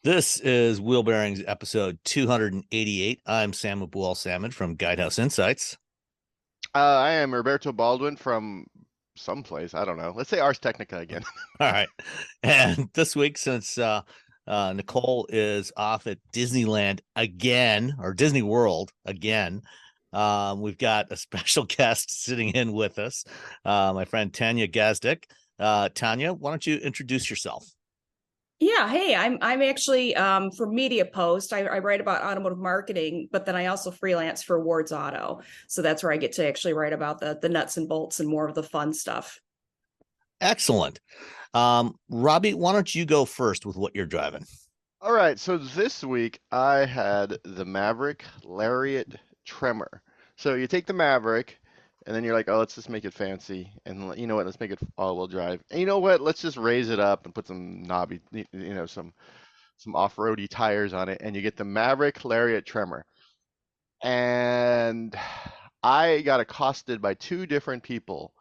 This is Wheel Bearings episode 288. I'm Sam Salmon from Guidehouse Insights. I am Roberto Baldwin from someplace. I don't know. Let's say Ars Technica again. All right. And this week, since Nicole is off at Disneyland again, or Disney World again, we've got a special guest sitting in with us, my friend Tanya Gazdik. Tanya, why don't you introduce yourself? Yeah, hey, I'm actually for Media Post. I write about automotive marketing, but then I also freelance for Ward's Auto. So that's where I get to actually write about the nuts and bolts and more of the fun stuff. Excellent. Robbie, why don't you go first with what you're driving? All right. So this week I had the Maverick Lariat Tremor. So you take the Maverick and then you're like, oh, let's just make it fancy. And you know what? Let's make it all-wheel drive. And you know what? Let's just raise it up and put some knobby, some off-roady tires on it. And you get the Maverick Lariat Tremor. And I got accosted by two different people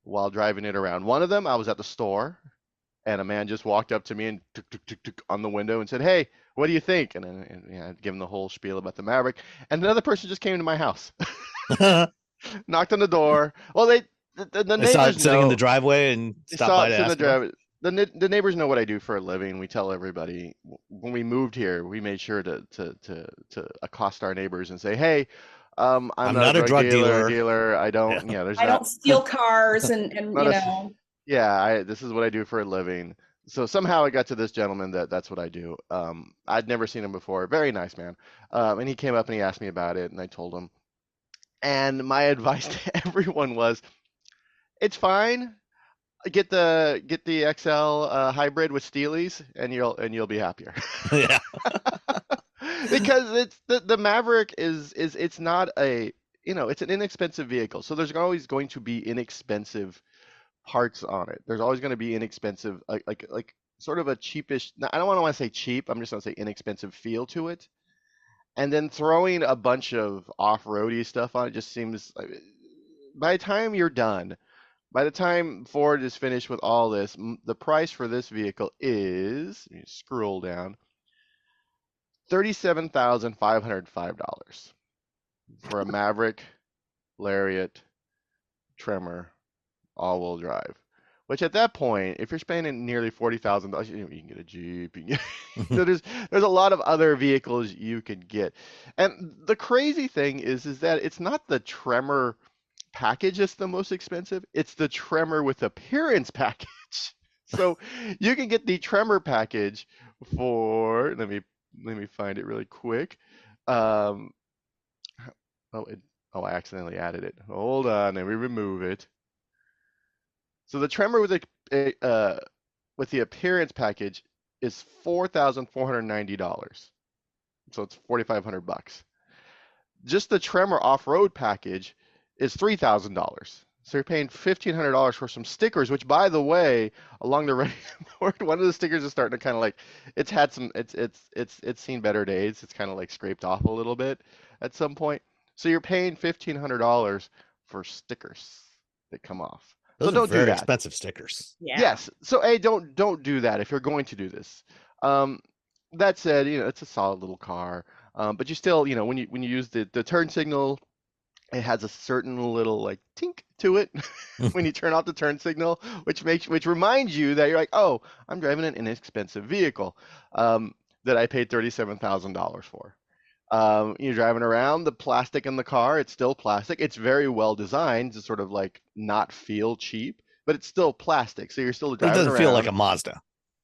while driving it around. One of them, I was at the store, and a man just walked up to me and tuk, on the window and said, "Hey, what do you think?" And then I'd give him the whole spiel about the Maverick. And another person just came to my house, knocked on the door. Well, the I saw it neighbors sitting in know. the driveway and They stopped saw by it to in the ask them. drive. The neighbors know what I do for a living. We tell everybody when we moved here. We made sure to accost our neighbors and say, "Hey, I'm I'm not a not a drug drug dealer. dealer. Dealer. I Yeah. don't. Yeah, there's I not don't steal cars and not a. Yeah, this is what I do for a living. So somehow I got to this gentleman that's what I do. I'd never seen him before. Very nice man. And he came up and he asked me about it, and I told him. And my advice to everyone was, it's fine. Get the XL hybrid with Steelies, and you'll be happier. Yeah. Because it's the Maverick is it's not a it's an inexpensive vehicle. So there's always going to be inexpensive parts on it. There's always going to be inexpensive like sort of a cheapish. I don't want to say cheap. I'm just going to say inexpensive feel to it. And then throwing a bunch of off-roady stuff on it just seems by the time you're done, by the time Ford is finished with all this, the price for this vehicle is, you scroll down, $37,505 for a Maverick Lariat Tremor all-wheel drive. Which at that point, if you're spending nearly $40,000, you can get a Jeep. So there's a lot of other vehicles you could get. And the crazy thing is that it's not the Tremor package that's the most expensive. It's the Tremor with appearance package. So you can get the Tremor package for, let me find it really quick. Um, oh, I accidentally added it. Hold on, let me remove it. So the Tremor with the appearance package is $4,490. So it's $4,500. Just the Tremor off-road package is $3,000. So you're paying $1,500 for some stickers, which, by the way, along the running board, one of the stickers is starting to kind of like it's had some it's seen better days. It's kind of like scraped off a little bit at some point. So you're paying $1,500 for stickers that come off. So Those are don't do very that. expensive stickers. yeah. Yes. So A, don't do that if you're going to do this. Um, that said, it's a solid little car. But you still, when you use the turn signal, it has a certain little like tink to it when you turn off the turn signal, which reminds you that you're like, oh, I'm driving an inexpensive vehicle that I paid $37,000 for. You're driving around, the plastic in the car, it's still plastic. It's very well designed to sort of like not feel cheap, but it's still plastic. So you're still It driving doesn't feel like around. a Mazda.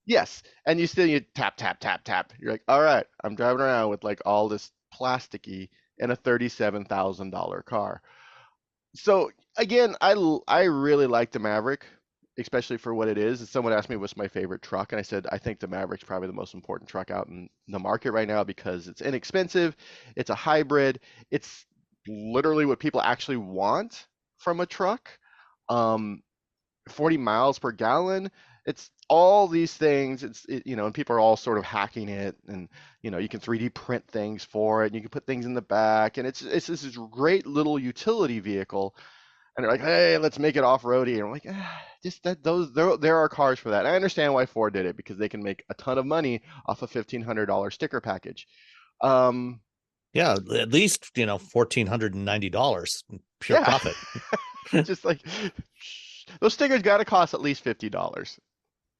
Yes, and you tap tap tap tap. You're like, all right, I'm driving around with like all this plasticky in a $37,000 car. So again, I really like the Maverick, especially for what it is. Someone asked me what's my favorite truck, and I said I think the Maverick's probably the most important truck out in the market right now because it's inexpensive, it's a hybrid, it's literally what people actually want from a truck. Um, 40 miles per gallon. It's all these things. And people are all sort of hacking it, and you can 3D print things for it, and you can put things in the back, and it's this great little utility vehicle. And they're like, hey, let's make it off-roady. And I'm like, just that there are cars for that. And I understand why Ford did it, because they can make a ton of money off a $1,500 sticker package. Yeah, at least $1,490 pure profit. Just like those stickers got to cost at least $50.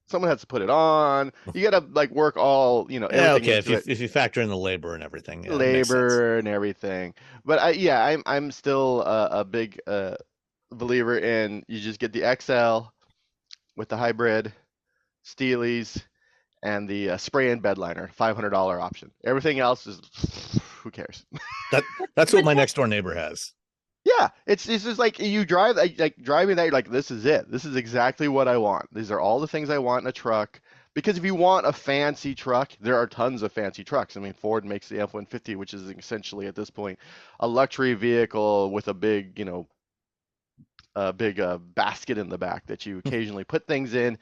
Someone has to put it on. You got to like work all Yeah, everything okay. into If you factor in the labor and everything, yeah, it makes sense. labor and everything. But I'm still a big believer in you just get the XL with the hybrid, Steelies, and the spray in bed liner, $500 option. Everything else is who cares? That's what my next door neighbor has. Yeah, it's just like you drive like driving that, you're like, this is it. This is exactly what I want. These are all the things I want in a truck. Because if you want a fancy truck, there are tons of fancy trucks. I mean, Ford makes the F-150, which is essentially at this point a luxury vehicle with a big, basket in the back that you occasionally put things in.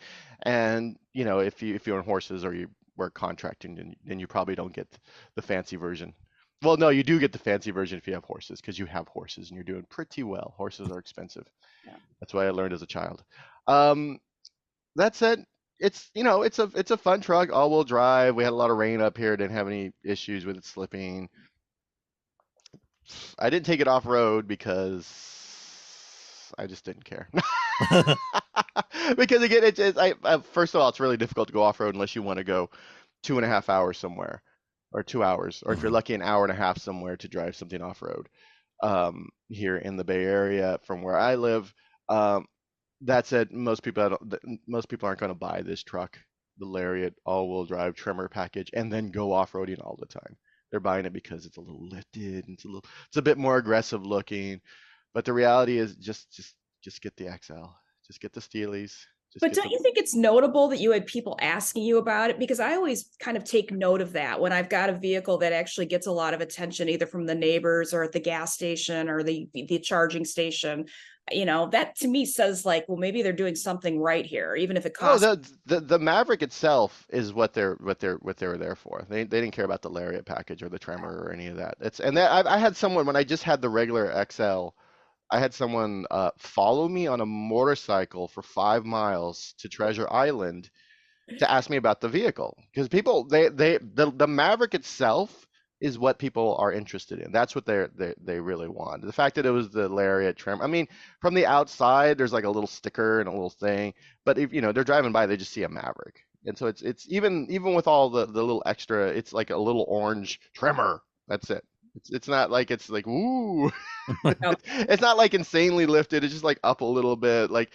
And if you own horses or you work contracting, then you probably don't get the fancy version. Well, no, you do get the fancy version if you have horses, because you have horses and you're doing pretty well. Horses are expensive. Yeah. That's what I learned as a child. That said, it's a fun truck, all-wheel drive. We had a lot of rain up here, didn't have any issues with it slipping. I didn't take it off-road because I just didn't care. Because again, first of all, it's really difficult to go off-road unless you want to go 2.5 hours somewhere, or 2 hours, or if you're lucky, an hour and a half somewhere to drive something off-road. Here in the Bay Area, from where I live, that said, most people aren't going to buy this truck, the Lariat all-wheel drive Tremor package, and then go off-roading all the time. They're buying it because it's a little lifted, and it's a bit more aggressive looking. But the reality is, just get the XL, just get the Steelies. But don't you think it's notable that you had people asking you about it? Because I always kind of take note of that when I've got a vehicle that actually gets a lot of attention, either from the neighbors or at the gas station or the charging station. That to me says like, well, maybe they're doing something right here, even if it costs. Oh, the Maverick itself is what they were there for. They didn't care about the Lariat package or the Tremor or any of that. I had someone, when I just had the regular XL, I had someone follow me on a motorcycle for 5 miles to Treasure Island to ask me about the vehicle, because the Maverick itself is what people are interested in. That's what they really want. The fact that it was the Lariat Tremor. I mean, from the outside, there's like a little sticker and a little thing, but if they're driving by, they just see a Maverick, and so it's even with all the little extra, it's like a little orange Tremor. That's it. It's not like it's like ooh. It's not like insanely lifted. It's just like up a little bit. Like,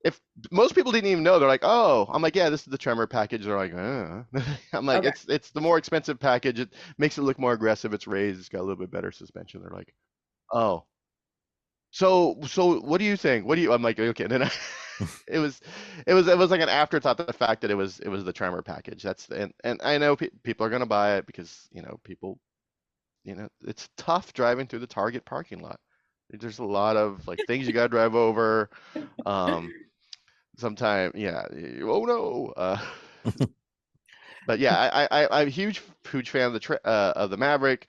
if most people didn't even know, they're like, oh, I'm like, yeah, this is the Tremor package. They're like, I'm like, okay. It's the more expensive package. It makes it look more aggressive. It's raised. It's got a little bit better suspension. They're like, oh, so what do you think? I'm like, okay. And then it was like an afterthought, the fact that it was the Tremor package. And I know people are gonna buy it because people. It's tough driving through the Target parking lot. There's a lot of like things you gotta drive over. Sometimes, yeah. Oh no. But yeah, I'm a huge fan of the Maverick.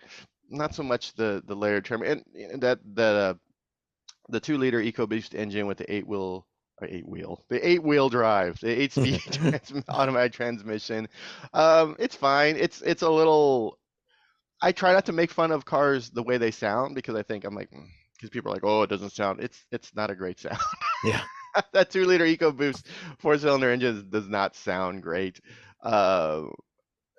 Not so much the Lariat Tremor, and that the 2-liter EcoBoost engine with the 8-wheel drive, the 8-speed automatic transmission. It's fine. It's a little. I try not to make fun of cars the way they sound, because because people are like, oh, it doesn't sound. It's not a great sound. Yeah. That 2-liter EcoBoost 4-cylinder engine does not sound great. To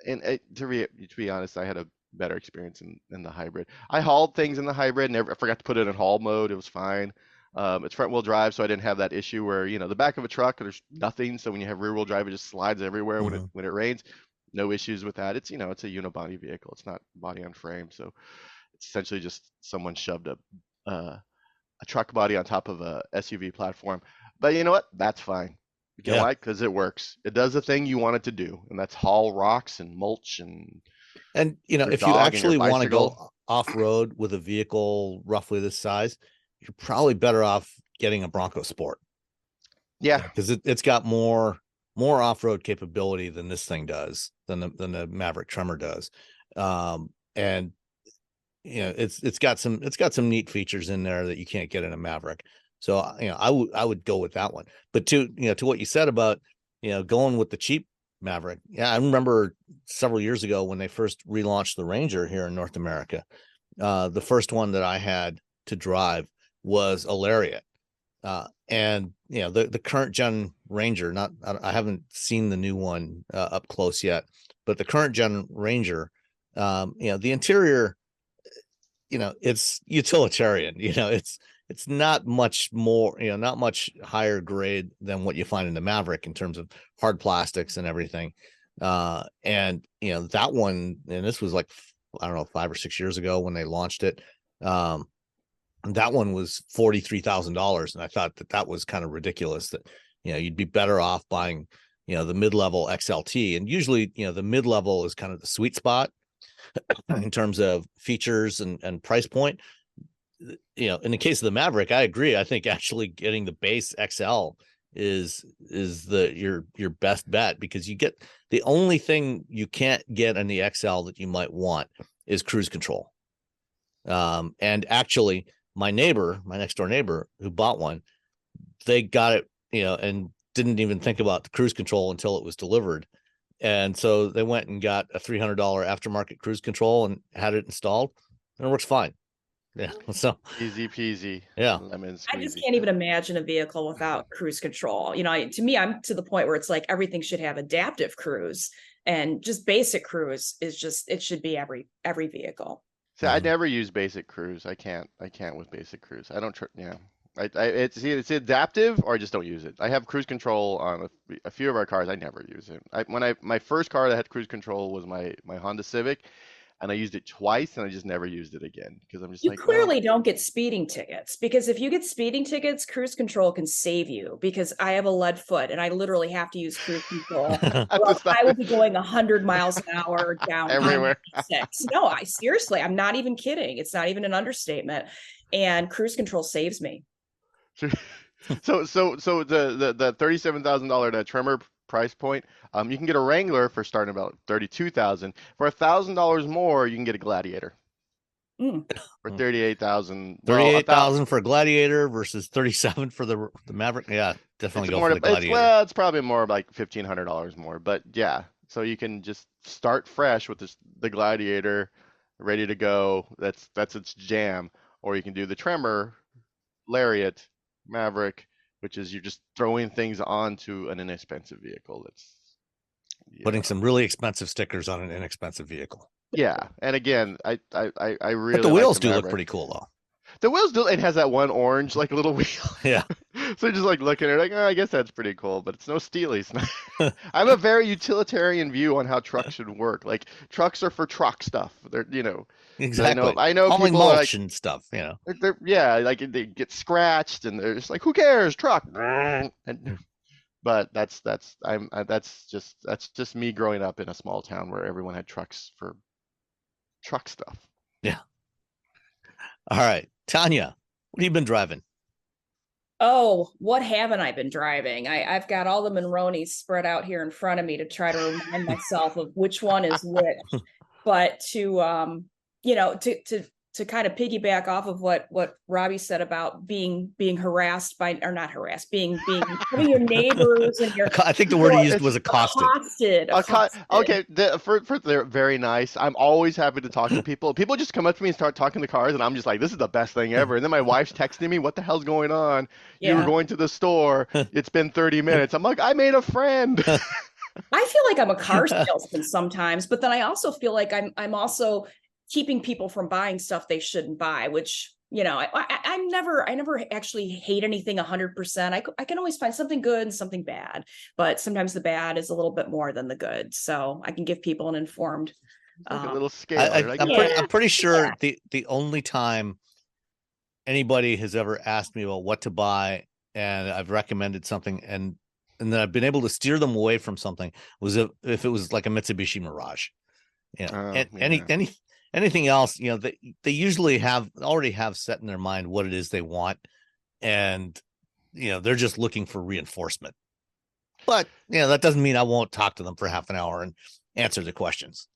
be honest, I had a better experience in the hybrid. I hauled things in the hybrid, and I forgot to put it in haul mode. It was fine. It's front-wheel drive, so I didn't have that issue where the back of a truck, there's nothing. So when you have rear-wheel drive, it just slides everywhere when it rains. No issues with that. It's it's a unibody vehicle. It's not body on frame, so it's essentially just someone shoved a truck body on top of a SUV platform. But you know what? That's fine. You know why? Because it works. It does the thing you want it to do, and that's haul rocks and mulch and if you actually want to go off-road with a vehicle roughly this size, you're probably better off getting a Bronco Sport. Yeah, because it's got more off-road capability than this thing does, than the Maverick Tremor does. And it's got some neat features in there that you can't get in a Maverick. So, I would go with that one. But to what you said about, going with the cheap Maverick. Yeah, I remember several years ago when they first relaunched the Ranger here in North America. The first one that I had to drive was a Lariat. And the current gen Ranger, I haven't seen the new one up close yet, but the current gen Ranger, the interior, it's utilitarian. It's not much more, not much higher grade than what you find in the Maverick in terms of hard plastics and everything. And that one, and this was like, I don't know, 5 or 6 years ago when they launched it. That one was $43,000, and I thought that was kind of ridiculous. That you'd be better off buying the mid-level XLT, and usually the mid-level is kind of the sweet spot in terms of features and price point. In the case of the Maverick, I agree. I think actually getting the base XL is your best bet, because you get the only thing you can't get in the XL that you might want is cruise control. And actually, my next door neighbor who bought one, they got it, and didn't even think about the cruise control until it was delivered. And so they went and got a $300 aftermarket cruise control and had it installed, and it works fine. Yeah. So easy peasy. Yeah. Lemon squeezy. I just can't even imagine a vehicle without cruise control. To me, I'm to the point where it's like everything should have adaptive cruise, and just basic cruise it should be every vehicle. See, I never use basic cruise. I can't with basic cruise. I don't. It's adaptive, or I just don't use it. I have cruise control on a few of our cars. I never use it. My first car that had cruise control was my Honda Civic, and I used it twice, and I just never used it again, because I'm just you clearly don't get speeding tickets, because if you get speeding tickets, cruise control can save you, because I have a lead foot and I literally have to use cruise control. I will be going 100 miles an hour down everywhere. No, I'm not even kidding. It's not even an understatement. And cruise control saves me. So the $37,000 Tremor price point, you can get a Wrangler for starting about $32,000. For $1,000 more, you can get a Gladiator for $38,000. $38,000 for a Gladiator versus $37,000 for the Maverick. Yeah, definitely go for the Gladiator. It's probably more like $1,500 more, but yeah. So you can just start fresh with the Gladiator, ready to go. That's its jam. Or you can do the Tremor, Lariat, Maverick, which is you're just throwing things onto an inexpensive vehicle. That's putting some really expensive stickers on an inexpensive vehicle. Yeah, and again, I really. But the wheels do look pretty cool, though. The wheels do. It has that one orange like little wheel. Yeah. So just like looking at it, like, oh, I guess that's pretty cool, but it's no Steely. I have a very utilitarian view on how trucks should work. Like, trucks are for truck stuff. They're exactly. I know hauling people mulch and stuff. They're like they get scratched and they're just like, who cares, truck. But that's just me growing up in a small town where everyone had trucks for truck stuff. Yeah. All right, Tanya, what have you been driving? Oh, what haven't I been driving? I've got all the Monronis spread out here in front of me to try to remind myself of which one is which. But to kind of piggyback off of what Robbie said about being harassed by, or not harassed, being having your neighbors and your. I think the word he used was accosted. Okay, they're very nice. I'm always happy to talk to people. People just come up to me and start talking to cars, and I'm just like, this is the best thing ever. And then my wife's texting me, what the hell's going on? You were going to the store. It's been 30 minutes. I'm like, I made a friend. I feel like I'm a car salesman sometimes, but then I also feel like I'm also keeping people from buying stuff they shouldn't buy, which, I never actually hate anything 100%. I can always find something good and something bad, but sometimes the bad is a little bit more than the good. So I can give people an informed. Like a little scale. I'm pretty sure the only time anybody has ever asked me about what to buy and I've recommended something and then I've been able to steer them away from something was if it was like a Mitsubishi Mirage. Anything else, they usually already have set in their mind what it is they want, and they're just looking for reinforcement. But that doesn't mean I won't talk to them for half an hour and answer the questions.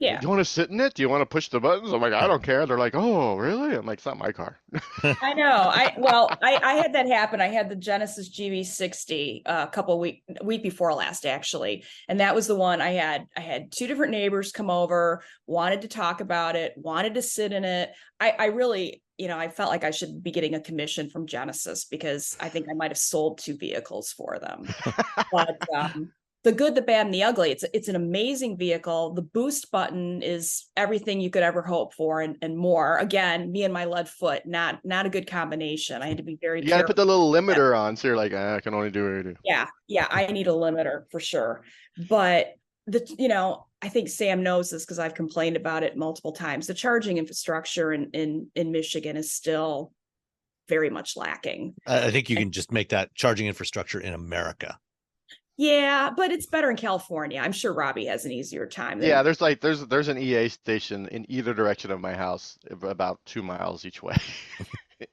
Yeah. Do you want to sit in it? Do you want to push the buttons? I'm like, I don't care. They're like, oh, really? I'm like, it's not my car. I know. I had that happen. I had the Genesis GV60 a couple week before last actually, and that was the one I had. I had two different neighbors come over, wanted to talk about it, wanted to sit in it. I really, I felt like I should be getting a commission from Genesis because I think I might have sold two vehicles for them. But the good, the bad, and the ugly. It's an amazing vehicle. The boost button is everything you could ever hope for and more. Again, me and my lead foot, not a good combination. I had to be very You got to careful. put the little limiter on, so you're like, I can only do what I do. Yeah, I need a limiter for sure. But I think Sam knows this because I've complained about it multiple times. The charging infrastructure in Michigan is still very much lacking. I think you can just make that charging infrastructure in America. Yeah, but it's better in California. I'm sure Robbie has an easier time. Yeah, there's an EA station in either direction of my house, about 2 miles each way.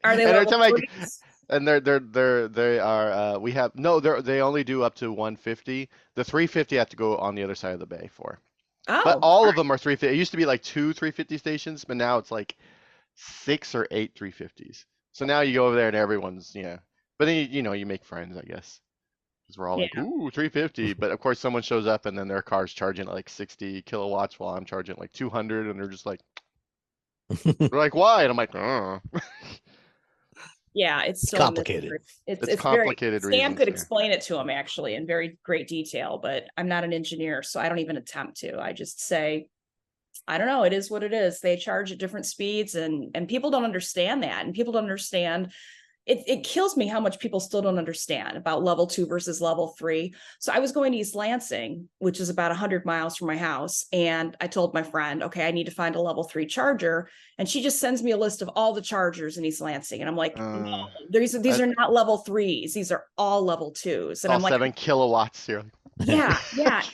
Are they And every level time threes? and they are we have no, they only do up to 150. The 350 have to go on the other side of the bay for. But Oh, all of them are 350. It used to be like 2 350 stations, but now it's like 6 or 8 350s. So now you go over there and everyone's, yeah. But then you make friends, I guess. Because we're all yeah. like, ooh, 350. But of course, someone shows up and then their car's charging at like 60 kilowatts while I'm charging at like 200, and they're just like, they're like, why? And I'm like, oh. Yeah, it's It's still a complicated. mystery. It's complicated very, Sam reasons could there. explain it to him actually in very great detail, but I'm not an engineer, so I don't even attempt to. I just say, I don't know, it is what it is. They charge at different speeds and people don't understand that. And people don't understand it kills me how much people still don't understand about level 2 versus level 3. So I was going to East Lansing, which is about 100 miles from my house. And I told my friend, okay, I need to find a level 3 charger. And she just sends me a list of all the chargers in East Lansing. And I'm like, no, these are not level 3s. These are all level 2s. And all I'm like, 7 kilowatts here. yeah.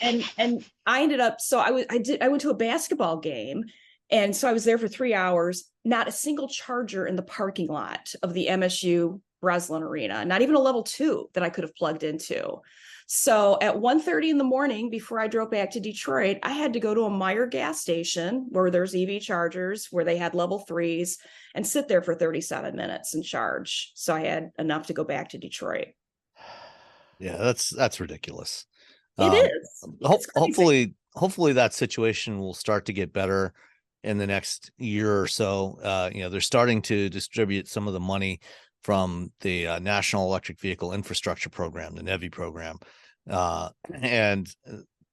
And I ended up, so I went to a basketball game. And so I was there for 3 hours, not a single charger in the parking lot of the MSU Breslin Arena, not even a level 2 that I could have plugged into. So at 1:30 in the morning, before I drove back to Detroit, I had to go to a Meyer gas station where there's EV chargers, where they had level 3s, and sit there for 37 minutes and charge. So I had enough to go back to Detroit. Yeah, that's ridiculous. It is. It's crazy. Hopefully that situation will start to get better in the next year or so. They're starting to distribute some of the money from the National Electric Vehicle Infrastructure Program, the NEVI program, and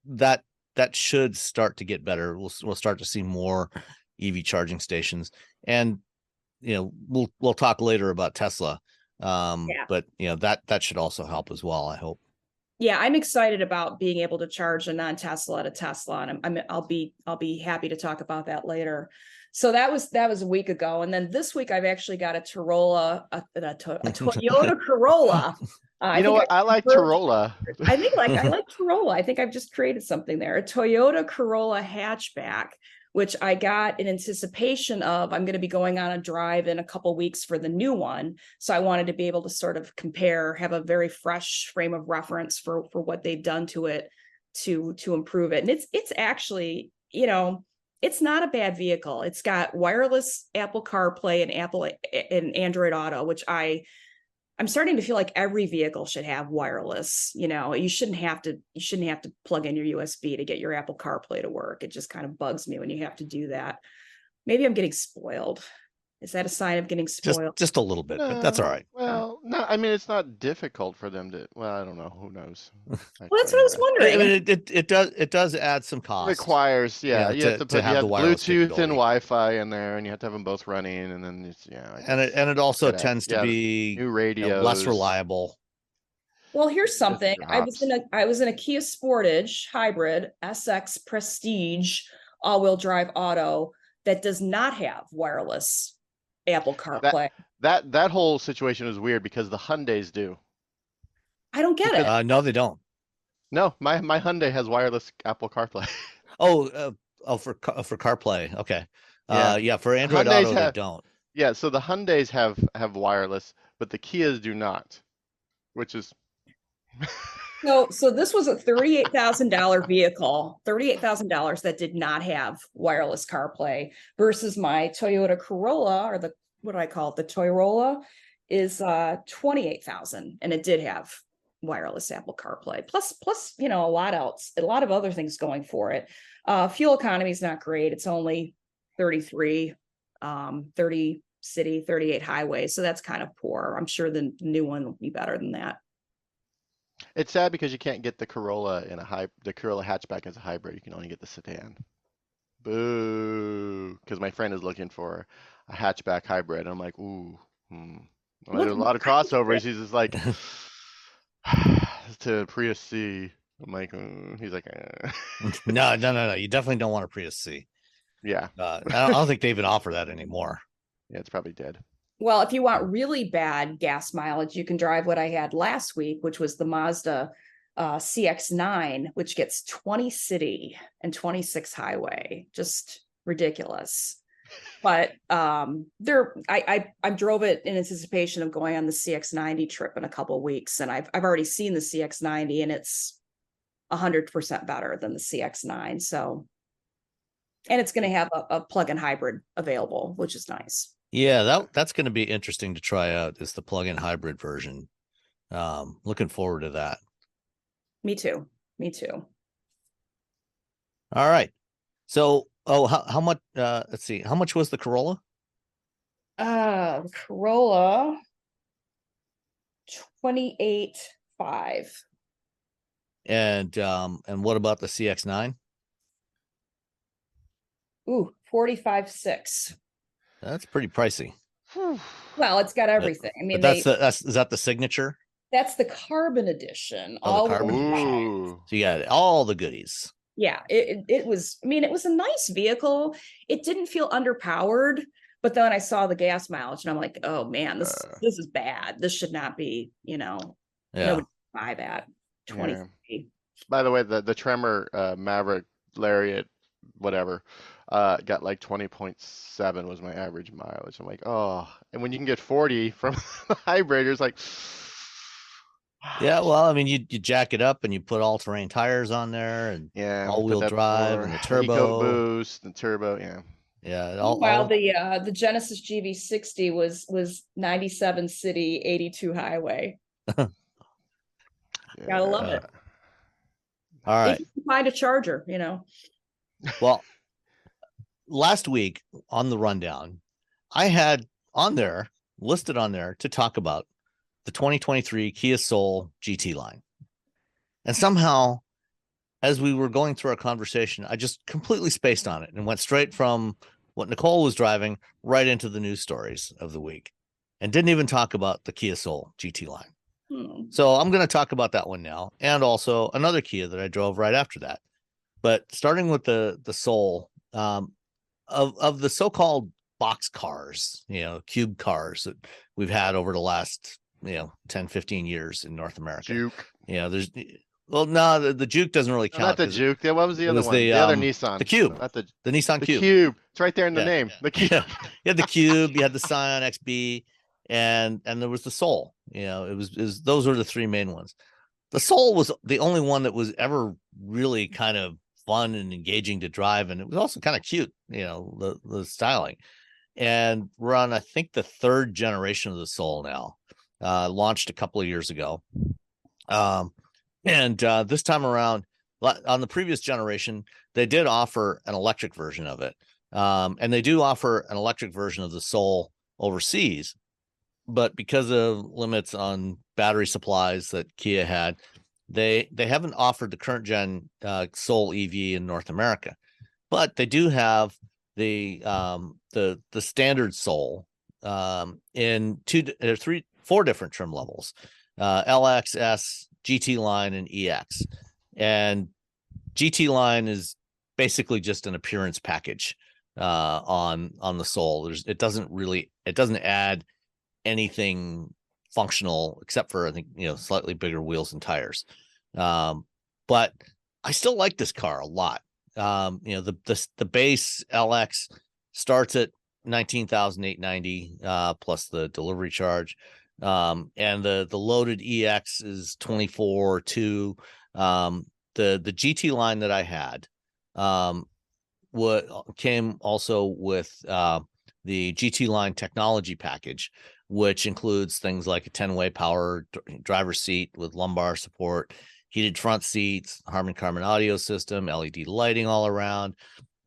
that should start to get better. We'll start to see more EV charging stations, and we'll talk later about Tesla. But that should also help as well, I hope. Yeah, I'm excited about being able to charge a non-Tesla at a Tesla, and I'll be happy to talk about that later. So that was a week ago, and then this week I've actually got a Toyota Corolla. You know what? I like Corolla. I like Corolla. I think I've just created something there. A Toyota Corolla hatchback, which I got in anticipation of, I'm going to be going on a drive in a couple weeks for the new one. So I wanted to be able to sort of compare, have a very fresh frame of reference for what they've done to it to improve it. And it's actually, it's not a bad vehicle. It's got wireless Apple CarPlay and Android Auto, which I'm starting to feel like every vehicle should have wireless. You shouldn't have to plug in your USB to get your Apple CarPlay to work. It just kind of bugs me when you have to do that. Maybe I'm getting spoiled. Is that a sign of getting spoiled? Just a little bit, but that's all right. Well, no, I mean, it's not difficult for them to. Well, I don't know. Who knows? Well, that's what I was wondering. I mean, it does add some cost. Requires, yeah, you have to have the Bluetooth and Wi-Fi in there, and you have to have them both running, and then it also tends to be new radios, less reliable. Well, here's something. I was in a Kia Sportage Hybrid SX Prestige all-wheel drive auto that does not have wireless Apple CarPlay. That whole situation is weird because the Hyundais do. I don't get it. No, they don't. No, my Hyundai has wireless Apple CarPlay. For CarPlay. Okay. Yeah, for Android Hyundais Auto they don't. Yeah, so the Hyundais have wireless, but the Kias do not, which is So this was a $38,000 vehicle, $38,000 that did not have wireless CarPlay versus my Toyota Corolla, or what do I call it? The Toyota is 28,000, and it did have wireless Apple CarPlay. Plus, a lot of other things going for it. Fuel economy is not great. It's only 33, 30 city, 38 highway. So that's kind of poor. I'm sure the new one will be better than that. It's sad because you can't get the Corolla in the Corolla hatchback as a hybrid. You can only get the sedan. Boo! Because my friend is looking for a hatchback hybrid. And I'm like, ooh. Well, there's a lot of crossovers. He's just like to Prius C. I'm like, he's like, No. You definitely don't want a Prius C. Yeah. I don't think they even offer that anymore. Yeah, it's probably dead. Well, if you want really bad gas mileage, you can drive what I had last week, which was the Mazda CX-9, which gets 20 city and 26 highway. Just ridiculous. But I drove it in anticipation of going on the CX-90 trip in a couple of weeks, and I've already seen the CX-90, and it's 100% better than the CX-9. So, and it's going to have a plug-in hybrid available, which is nice. Yeah, that's going to be interesting to try out, is the plug-in hybrid version. Looking forward to that. Me too. All right. So, how much, let's see, how much was the Corolla? The Corolla, 28.5. And what about the CX-9? Ooh, 45.6. That's pretty pricey. Well, it's got everything. I mean, is that the signature? That's the carbon edition. Oh, the carbon edition. So you got all the goodies. Yeah, it was. I mean, it was a nice vehicle. It didn't feel underpowered, but then I saw the gas mileage, and I'm like, oh man, this is bad. This should not be. Nobody buy that. 23. Yeah. By the way, the Tremor Maverick Lariat, whatever. Got like 20.7 was my average mileage. I'm like, oh, and when you can get 40 from the hybrid, it's like, yeah. Well, I mean, you jack it up and you put all-terrain tires on there, and all-wheel drive and the turbo boost, the turbo, yeah. The Genesis GV60 was 97 city, 82 highway. Gotta love it. All right. If you can find a charger, Well, last week on the rundown, I had listed on there to talk about the 2023 Kia Soul GT line. And somehow, as we were going through our conversation, I just completely spaced on it and went straight from what Nicole was driving right into the news stories of the week, and didn't even talk about the Kia Soul GT line. So I'm going to talk about that one now, and also another Kia that I drove right after that. But starting with the Soul, of the so-called box cars, cube cars that we've had over the last 10, 15 years in North America. Juke. There's the Juke doesn't really count. Not the Juke. What was the other one? The other Nissan. The Cube. Not the Nissan Cube. Cube. It's right there in the name. The Cube. You had the Cube, you had the Scion XB, and there was the Soul. It was those were the three main ones. The Soul was the only one that was ever really kind of fun and engaging to drive, and it was also kind of cute, the styling. And we're on, I think, the third generation of the Soul now, launched a couple of years ago. And this time around, on the previous generation, they did offer an electric version of it. And they do offer an electric version of the Soul overseas, but because of limits on battery supplies that Kia had, they haven't offered the current gen Soul EV in North America. But they do have the standard Soul in four different trim levels: LX, S, GT line, and EX. And GT line is basically just an appearance package on the Soul. It doesn't add anything functional except for, I think, slightly bigger wheels and tires. But I still like this car a lot. The base LX starts at $19,890 plus the delivery charge. And the loaded EX is 24.2. The GT line that I had, what came also with the GT line technology package, which includes things like a 10-way power driver's seat with lumbar support, heated front seats, Harman Kardon audio system, LED lighting all around,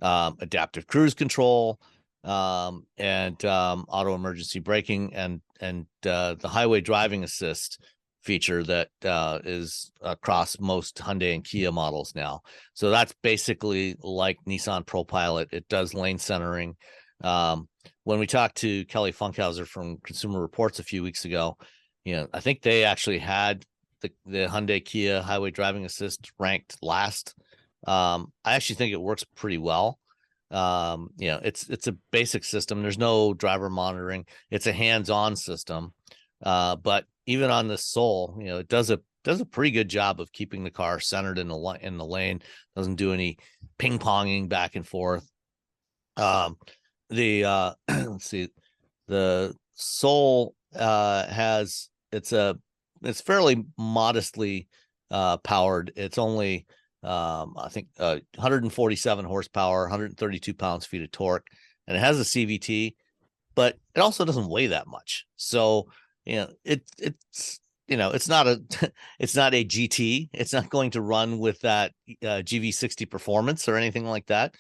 adaptive cruise control, and auto emergency braking, and the highway driving assist feature that is across most Hyundai and Kia models now. So that's basically like Nissan ProPilot. It does lane centering. When we talked to Kelly Funkhauser from Consumer Reports a few weeks ago, I think they actually had the Hyundai Kia highway driving assist ranked last. I actually think it works pretty well. It's a basic system. There's no driver monitoring. It's a hands-on system. But even on the Soul, it does a pretty good job of keeping the car centered in the lane. Doesn't do any ping-ponging back and forth. Let's see, the Soul it's fairly modestly powered. It's only I think 147 horsepower, 132 pounds-feet of torque, and it has a CVT, but it also doesn't weigh that much. So it's not a it's not a GT. It's not going to run with that GV60 performance or anything like that,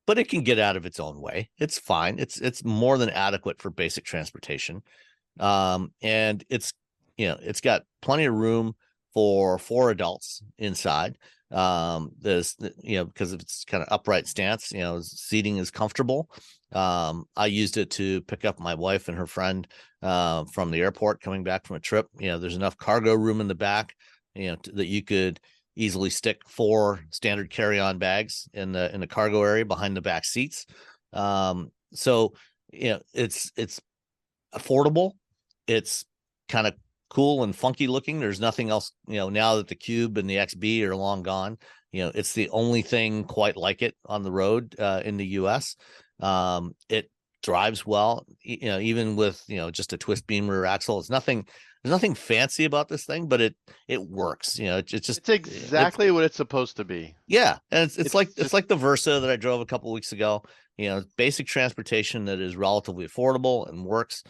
but it can get out of its own way. It's fine. It's more than adequate for basic transportation. And it's got plenty of room for 4 adults inside. Because of its kind of upright stance, seating is comfortable. I used it to pick up my wife and her friend from the airport coming back from a trip. There's enough cargo room in the back, that you could easily stick 4 standard carry-on bags in the cargo area behind the back seats. So it's affordable. It's kind of cool and funky looking. There's nothing else, now that the Cube and the XB are long gone, it's the only thing quite like it on the road in the US. It drives well, even with, just a twist beam rear axle. There's nothing fancy about this thing, but it works. It's exactly what it's supposed to be. Yeah. And it's like the Versa that I drove a couple weeks ago, basic transportation that is relatively affordable and works.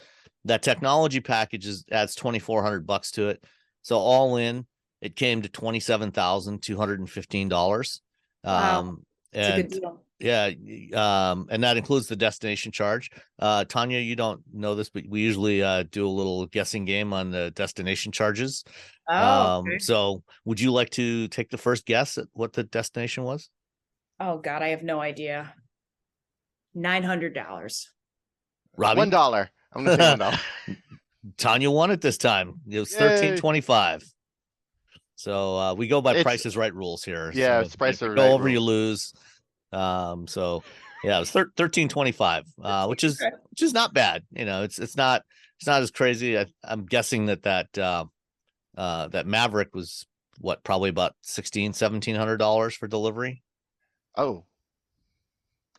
That technology package adds $2,400 to it. So all in, it came to $27,215. Wow. It's a good deal. Yeah. And that includes the destination charge. Tanya, you don't know this, but we usually do a little guessing game on the destination charges. Okay. So would you like to take the first guess at what the destination was? Oh God, I have no idea. $900. Robbie? $1. I'm gonna say $1. Tanya won it this time. It was $13.25. So we go by Price is Right rules here. Yeah, so it's Price is Right. Go over, rules. You lose. So yeah, it was $13.25, which is not bad. It's not as crazy. I'm guessing that Maverick was probably about $1,700 for delivery. Oh,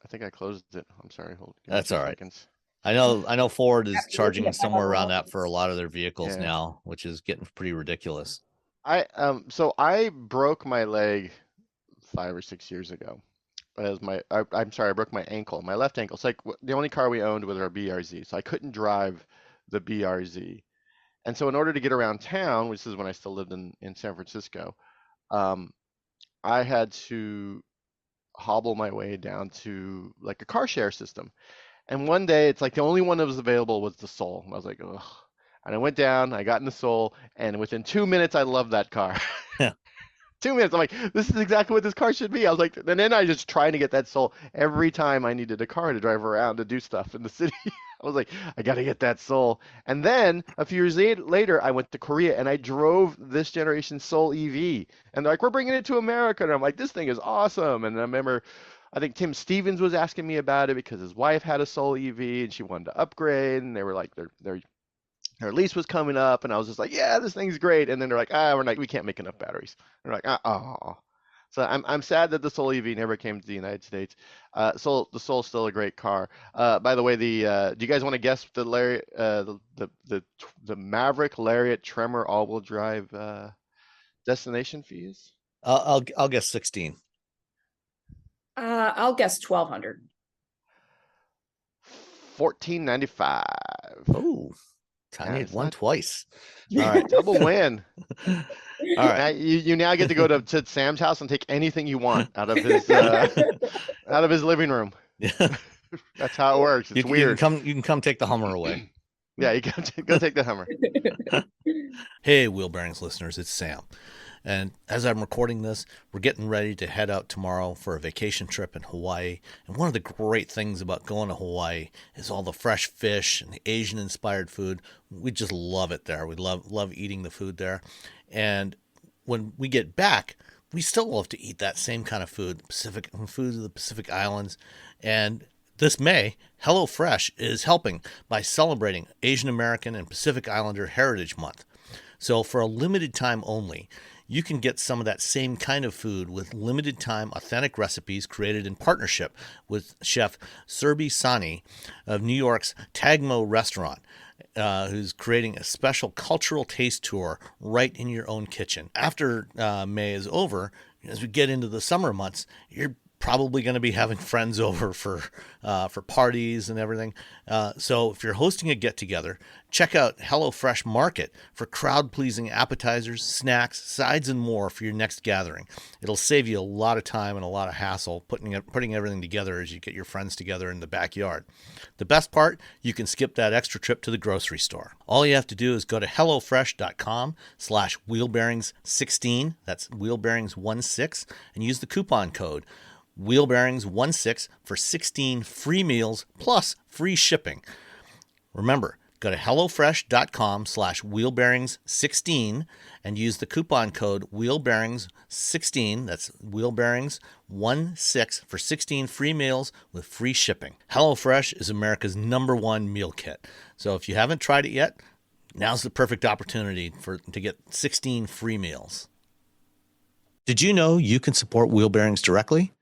I think I closed it. I'm sorry. That's all right. Seconds. I know Ford is charging somewhere around that for a lot of their vehicles now, which is getting pretty ridiculous. So I broke my leg 5 or 6 years ago. I'm sorry, I broke my ankle, my left ankle. It's like the only car we owned was our BRZ, so I couldn't drive the BRZ. And so in order to get around town, which is when I still lived in San Francisco, I had to hobble my way down to like a car share system. And one day, it's like the only one that was available was the Soul. And I was like, ugh. And I went down, I got in the Soul, and within 2 minutes, I loved that car. 2 minutes, I'm like, this is exactly what this car should be. I was like, and then I just trying to get that Soul every time I needed a car to drive around to do stuff in the city. I was like, I got to get that Soul. And then a few years later, I went to Korea and I drove this generation Soul EV. And they're like, we're bringing it to America. And I'm like, this thing is awesome. And I remember, I think Tim Stevens was asking me about it because his wife had a Soul EV and she wanted to upgrade. And they were like, their lease was coming up. And I was just like, yeah, this thing's great. And then they're like, we can't make enough batteries. And they're like, oh. So I'm sad that the Soul EV never came to the United States. The Soul's still a great car. By the way, do you guys want to guess the the Maverick Lariat Tremor all-wheel drive destination fees? I'll guess 16. I'll guess 1,200. $14.95. Oh, Tanya it's won not- twice. All right. Double win. All right. Now, you now get to go to Sam's house and take anything you want out of his out of his living room. Yeah. That's how it works. It's weird. You can come take the Hummer away. Yeah, you can go take the Hummer. Hey, Wheel Bearings listeners, it's Sam. And as I'm recording this, we're getting ready to head out tomorrow for a vacation trip in Hawaii. And one of the great things about going to Hawaii is all the fresh fish and the Asian-inspired food. We just love it there. We love eating the food there. And when we get back, we still love to eat that same kind of food, food of the Pacific Islands. And this May, HelloFresh is helping by celebrating Asian American and Pacific Islander Heritage Month. So for a limited time only, you can get some of that same kind of food with limited time authentic recipes created in partnership with chef Serbi Sani of New York's Tagmo restaurant, who's creating a special cultural taste tour right in your own kitchen. After May is over, as we get into the summer months, you're probably going to be having friends over for parties and everything. So if you're hosting a get-together, check out HelloFresh Market for crowd-pleasing appetizers, snacks, sides, and more for your next gathering. It'll save you a lot of time and a lot of hassle putting everything together as you get your friends together in the backyard. The best part, you can skip that extra trip to the grocery store. All you have to do is go to hellofresh.com/wheelbearings16, that's wheelbearings16, and use the coupon code wheelbearings16 for 16 free meals plus free shipping. Remember, go to hellofresh.com/wheelbearings16 and use the coupon code wheelbearings16, that's wheelbearings16 for 16 free meals with free shipping. HelloFresh is America's #1 meal kit. So if you haven't tried it yet, now's the perfect opportunity to get 16 free meals. Did you know you can support Wheel Bearings directly?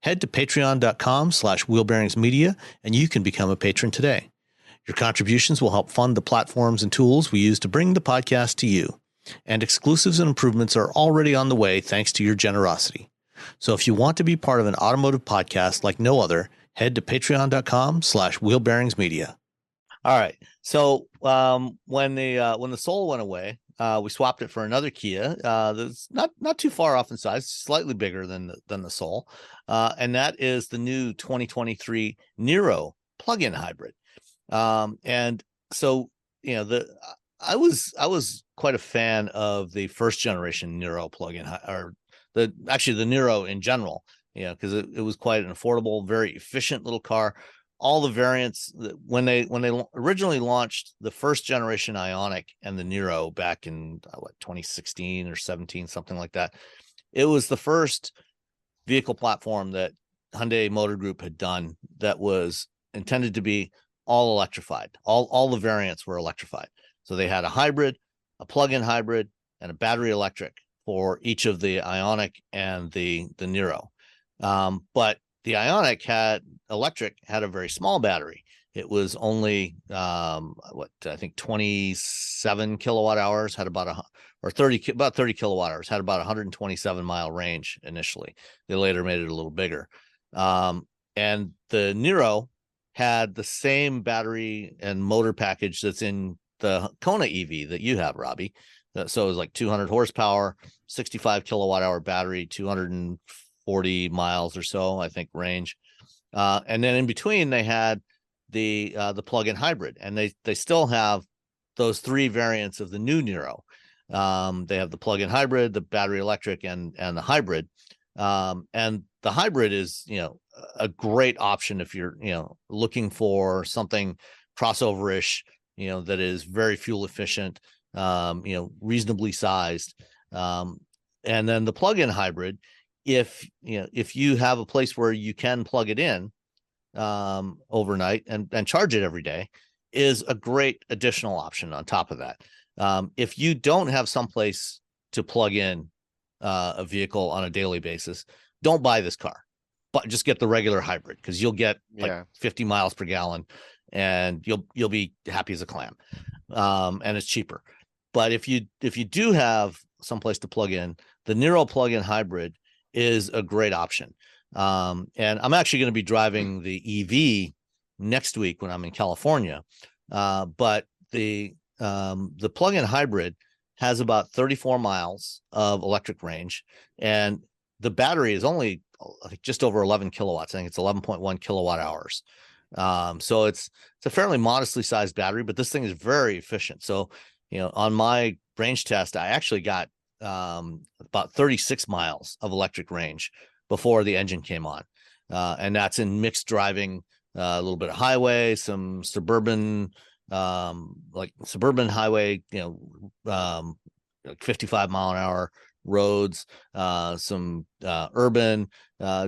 Head to patreon.com/wheelbearingsmedia and you can become a patron today. Your contributions will help fund the platforms and tools we use to bring the podcast to you. And exclusives and improvements are already on the way thanks to your generosity. So if you want to be part of an automotive podcast like no other, head to patreon.com/wheelbearingsmedia. All right. So when the Soul went away, we swapped it for another Kia that's not too far off in size, slightly bigger than the Soul, and that is the new 2023 Niro Plug-in Hybrid. And so I was quite a fan of the first generation Niro plug-in, or the Niro in general, because it was quite an affordable, very efficient little car. All the variants when they originally launched the first generation Ioniq and the Niro back in 2016 or 17, something like that. It was the first vehicle platform that Hyundai Motor Group had done that was intended to be all electrified. All the variants were electrified. So they had a hybrid, a plug-in hybrid, and a battery electric for each of the Ioniq and the Niro. But the Ioniq had a very small battery. It was only I think 27 kilowatt hours, had about 30 kilowatt hours, had about 127 mile range initially. They later made it a little bigger. And the Niro had the same battery and motor package that's in the Kona EV that you have, Robbie. So it was like 200 horsepower, 65 kilowatt hour battery, 240 miles or so, I think, range. And then in between they had the plug-in hybrid, and they still have those three variants of the new Niro. They have the plug-in hybrid, the battery electric, and the hybrid. And the hybrid is, a great option if you're, looking for something crossover-ish, that is very fuel efficient, reasonably sized. And then the plug-in hybrid, if you have a place where you can plug it in overnight and charge it every day, is a great additional option on top of that. If you don't have someplace to plug in a vehicle on a daily basis, don't buy this car, but just get the regular hybrid, because you'll get like 50 miles per gallon and you'll be happy as a clam. And it's cheaper. But if you do have someplace to plug in, the Niro Plug-in Hybrid is a great option. And I'm actually going to be driving the EV next week when I'm in California. But the plug-in hybrid has about 34 miles of electric range, and the battery is only just over 11 kilowatts. I think it's 11.1 kilowatt hours. So it's a fairly modestly sized battery, but this thing is very efficient. So, on my range test, I actually got about 36 miles of electric range before the engine came on. And that's in mixed driving, a little bit of highway, some suburban, like suburban highway, 55 mile an hour roads, some urban,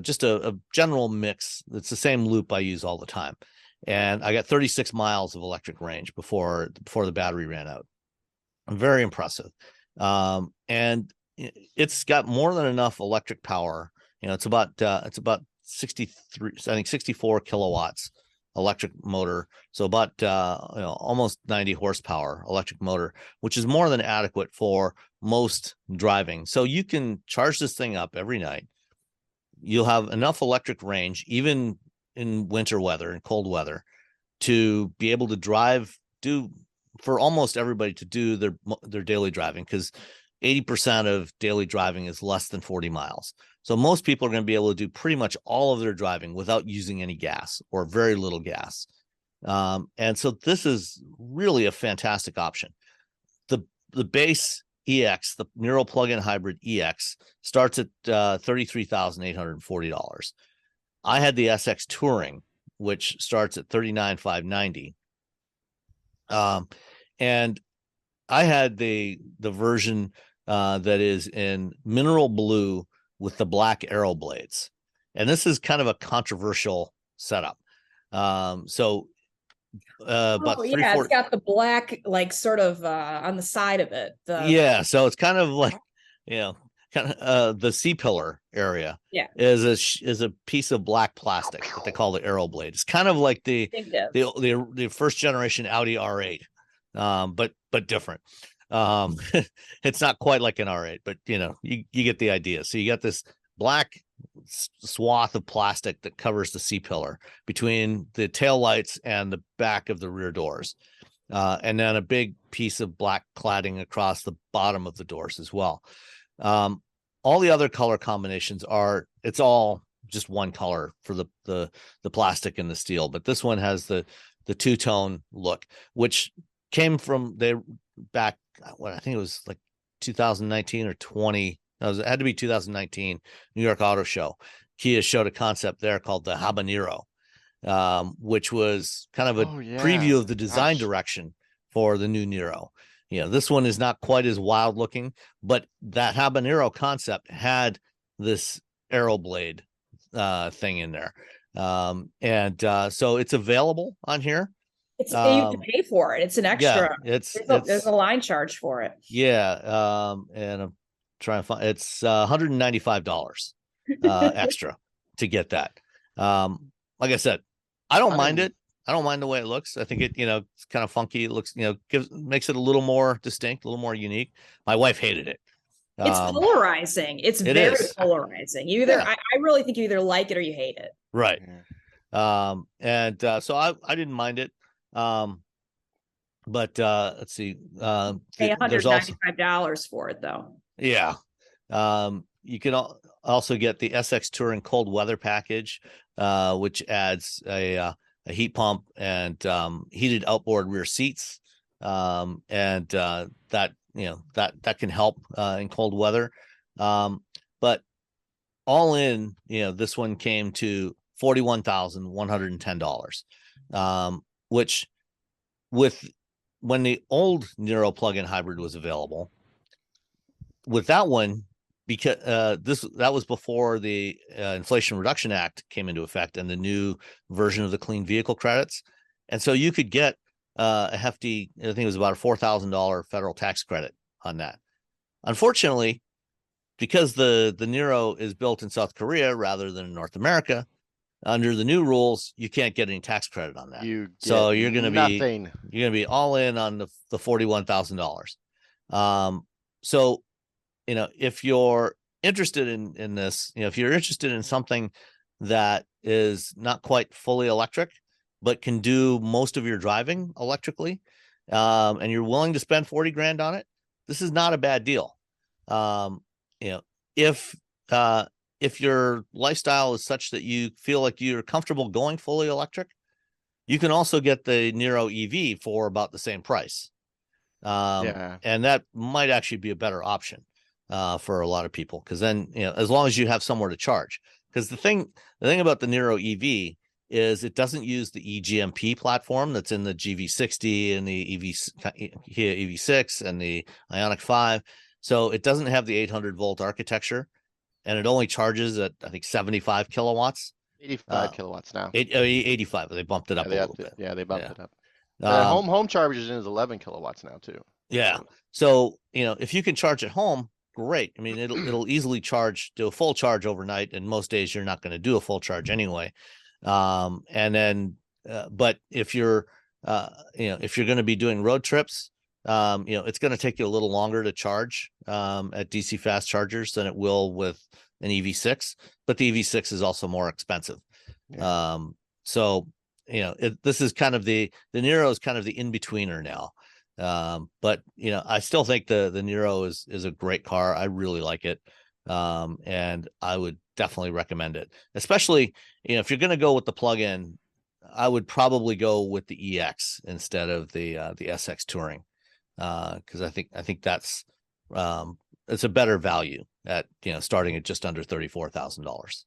just a general mix. It's the same loop I use all the time. And I got 36 miles of electric range before the battery ran out. Very impressive. And it's got more than enough electric power. It's about 63, I think 64 kilowatts electric motor. So about, almost 90 horsepower electric motor, which is more than adequate for most driving. So you can charge this thing up every night. You'll have enough electric range, even in winter weather and cold weather, to be able to for almost everybody to do their daily driving, because 80% of daily driving is less than 40 miles. So most people are going to be able to do pretty much all of their driving without using any gas or very little gas. And so this is really a fantastic option. The base EX, the Niro Plug-in Hybrid EX, starts at $33,840. I had the SX Touring, which starts at $39,590. And I had the version that is in mineral blue with the black arrow blades. And this is kind of a controversial setup. It's got the black, like sort of on the side of it. So it's kind of like, the C-pillar area is a piece of black plastic that they call the arrow blade. It's kind of like the first generation Audi R8, but different. It's not quite like an R8, but you get the idea. So you got this black swath of plastic that covers the C-pillar between the taillights and the back of the rear doors, and then a big piece of black cladding across the bottom of the doors as well. All the other color combinations it's all just one color for the plastic and the steel, but this one has the two-tone look, which came from back, I think it was like 2019 or 20. It had to be 2019 New York Auto Show. Kia showed a concept there called the Habanero, which was kind of a preview of the design direction for the new Niro. This one is not quite as wild looking, but that Habanero concept had this arrow blade thing in there. So it's available on here. You have to pay for it. It's an extra. Yeah, there's a line charge for it. Yeah. And I'm trying to find, it's $195 extra to get that. Like I said, I don't mind it. I don't mind the way it looks. I think it's kind of funky. It looks, makes it a little more distinct, a little more unique. My wife hated it. It's polarizing. It's very polarizing. I really think you either like it or you hate it. Right. So I didn't mind it. But let's see. Pay $195 for it though. Yeah. You can also get the SX Touring cold weather package, which adds a heat pump and heated outboard rear seats, and that can help in cold weather. But all in, this one came to $41,110, which when the old Niro Plug-in Hybrid was available, with that one, because that was before the Inflation Reduction Act came into effect and the new version of the clean vehicle credits, and so you could get a hefty, I think it was about a $4,000 federal tax credit on that. Unfortunately, because the Niro is built in South Korea rather than in North America, under the new rules, you can't get any tax credit on that. So you're going to be all in on the $41,000. So, if you're interested in this, if you're interested in something that is not quite fully electric, but can do most of your driving electrically, and you're willing to spend 40 grand on it, this is not a bad deal. If your lifestyle is such that you feel like you're comfortable going fully electric, you can also get the Niro EV for about the same price. And that might actually be a better option for a lot of people, because then, as long as you have somewhere to charge. Because the thing about the Niro EV is it doesn't use the eGMP platform that's in the GV60 and the Kia EV6 and the Ioniq 5. So it doesn't have the 800 volt architecture, and it only charges at, I think, 75 kilowatts. 85 kilowatts now. 85. They bumped it up a little bit. Yeah, they bumped it up. Home chargers is 11 kilowatts now too. Yeah. So, if you can charge at home, great. I mean, it'll easily do a full charge overnight, and most days you're not going to do a full charge anyway. And then, but if you're going to be doing road trips, it's going to take you a little longer to charge at DC fast chargers than it will with an EV6, but the EV6 is also more expensive. Yeah. So, this is kind of the Niro is kind of the in-betweener now. But I still think the Niro is a great car. I really like it. And I would definitely recommend it, especially, if you're going to go with the plug-in, I would probably go with the EX instead of the SX Touring. Because I think that's it's a better value at starting at just under $34,000.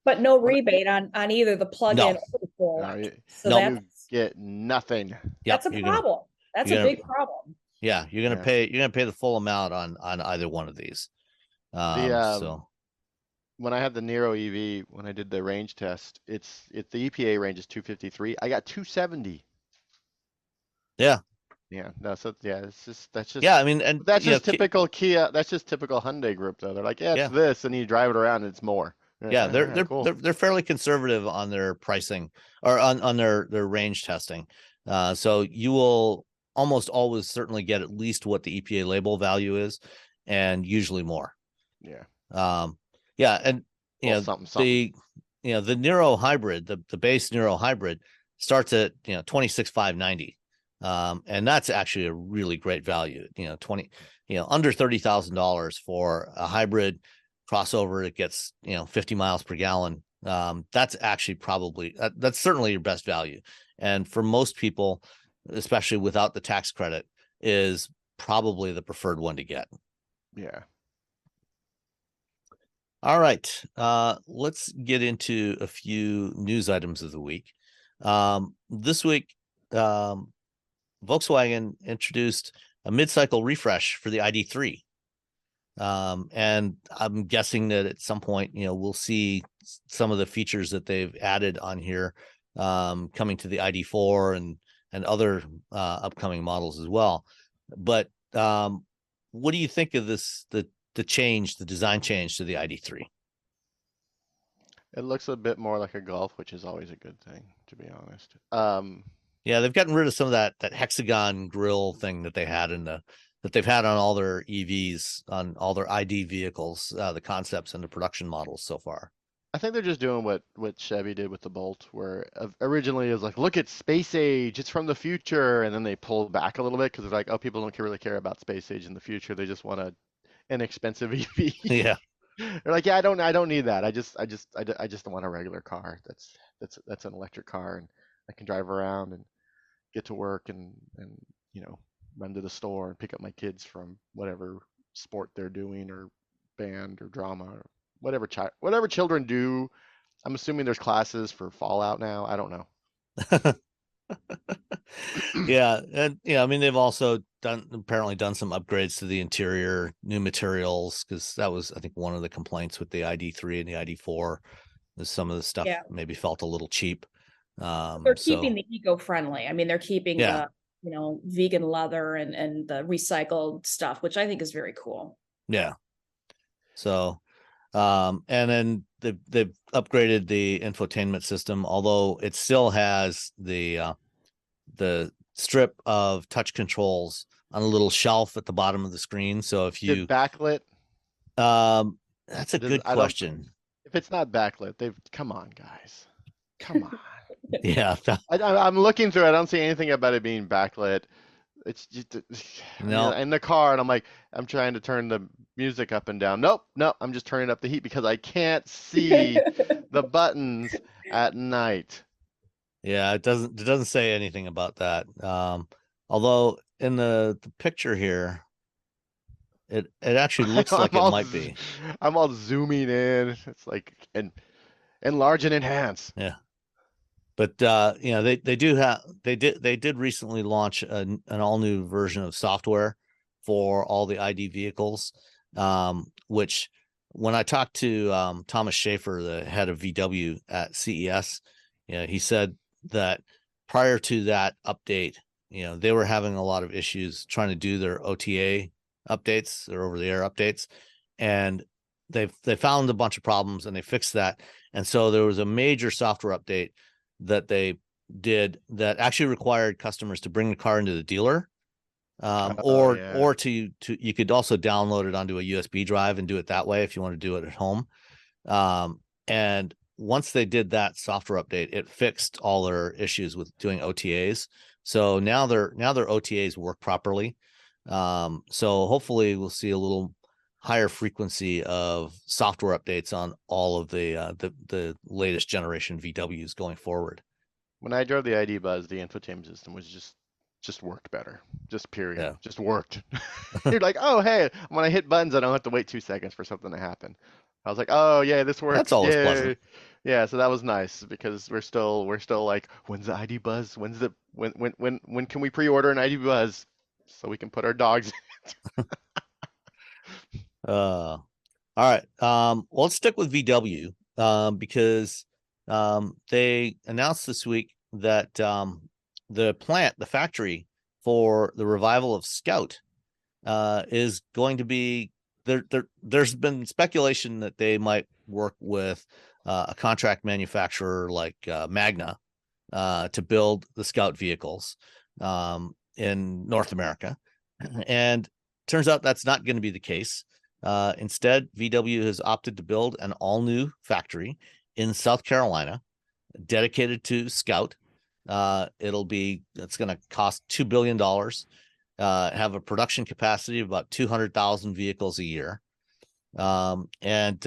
But no rebate on either the plug-in or the full. So you get nothing. That's a problem. That's a big problem. Yeah, you're gonna pay the full amount on either one of these. So when I had the Niro EV, when I did the range test, it's the EPA range is 253. I got 270. Yeah. Yeah, no, so that's just I mean, and that's just typical Kia. That's just typical Hyundai group, though. They're like, it's this, and you drive it around, and it's more. Yeah, cool. they're fairly conservative on their pricing or on their range testing. So you will almost always certainly get at least what the EPA label value is, and usually more. Yeah. And the Niro hybrid, the base Niro hybrid starts at $26,590. And that's actually a really great value. Under $30,000 for a hybrid crossover that gets 50 miles per gallon. That's actually that's certainly your best value. And for most people, especially without the tax credit, is probably the preferred one to get. Yeah. All right. Let's get into a few news items of the week. This week, Volkswagen introduced a mid-cycle refresh for the ID3. And I'm guessing that at some point, we'll see some of the features that they've added on here coming to the ID4 and other upcoming models as well. But what do you think of this, the design change to the ID3? It looks a bit more like a Golf, which is always a good thing, to be honest. Yeah, they've gotten rid of some of that hexagon grille thing that they had that they've had on all their EVs, on all their ID vehicles, the concepts and the production models so far. I think they're just doing what Chevy did with the Bolt, where originally it was like, look at space age, it's from the future, and then they pulled back a little bit because they're like, oh, people don't really care about space age in the future. They just want an inexpensive EV. Yeah. They're like, yeah, I don't need that. I just want a regular car. That's an electric car, and I can drive around and get to work and run to the store and pick up my kids from whatever sport they're doing or band or drama or whatever children do. I'm assuming there's classes for Fallout now. I don't know. Yeah, and I mean, they've also apparently done some upgrades to the interior, new materials, because that was, I think, one of the complaints with the ID3 and the ID4 is some of the stuff maybe felt a little cheap. They're keeping the eco-friendly. I mean, they're keeping the vegan leather and the recycled stuff, which I think is very cool. Yeah. So, and then they've upgraded the infotainment system, although it still has the strip of touch controls on a little shelf at the bottom of the screen. So if Is it you, backlit? that's a Does good question. if it's not backlit, come on, guys. Come on. Yeah. I'm looking through it. I don't see anything about it being backlit. It's just, I mean, No. in the car, and I'm trying to turn the music up and down. Nope, I'm just turning up the heat because I can't see the buttons at night. Yeah, it doesn't say anything about that. Although in the picture here, it actually looks like it might be. I'm all zooming in. It's like enlarge and enhance. Yeah. But they did recently launch an all new version of software for all the ID vehicles, which when I talked to Thomas Schaefer, the head of VW at CES, he said that prior to that update, they were having a lot of issues trying to do their OTA updates, their over the air updates, and they found a bunch of problems and they fixed that. And so there was a major software update that they did that actually required customers to bring the car into the dealer, or you could also download it onto a USB drive and do it that way if you want to do it at home. And once they did that software update, it fixed all their issues with doing OTAs. So now their OTAs work properly. So hopefully we'll see a little higher frequency of software updates on all of the latest generation VWs going forward. When I drove the ID Buzz, the infotainment system was just worked better. Just period. Yeah. Just worked. You're like, oh hey, when I hit buttons, I don't have to wait 2 seconds for something to happen. I was like, oh yeah, this works. That's always Yay. pleasant. Yeah, so that was nice because we're still like, when's the ID Buzz? When can we pre-order an ID Buzz so we can put our dogs in? All right. Well, let's stick with VW because they announced this week that the factory for the revival of Scout is going to be there. There's been speculation that they might work with a contract manufacturer like Magna to build the Scout vehicles in North America, and turns out that's not going to be the case. Instead, VW has opted to build an all-new factory in South Carolina dedicated to Scout. It's going to cost $2 billion, have a production capacity of about 200,000 vehicles a year. And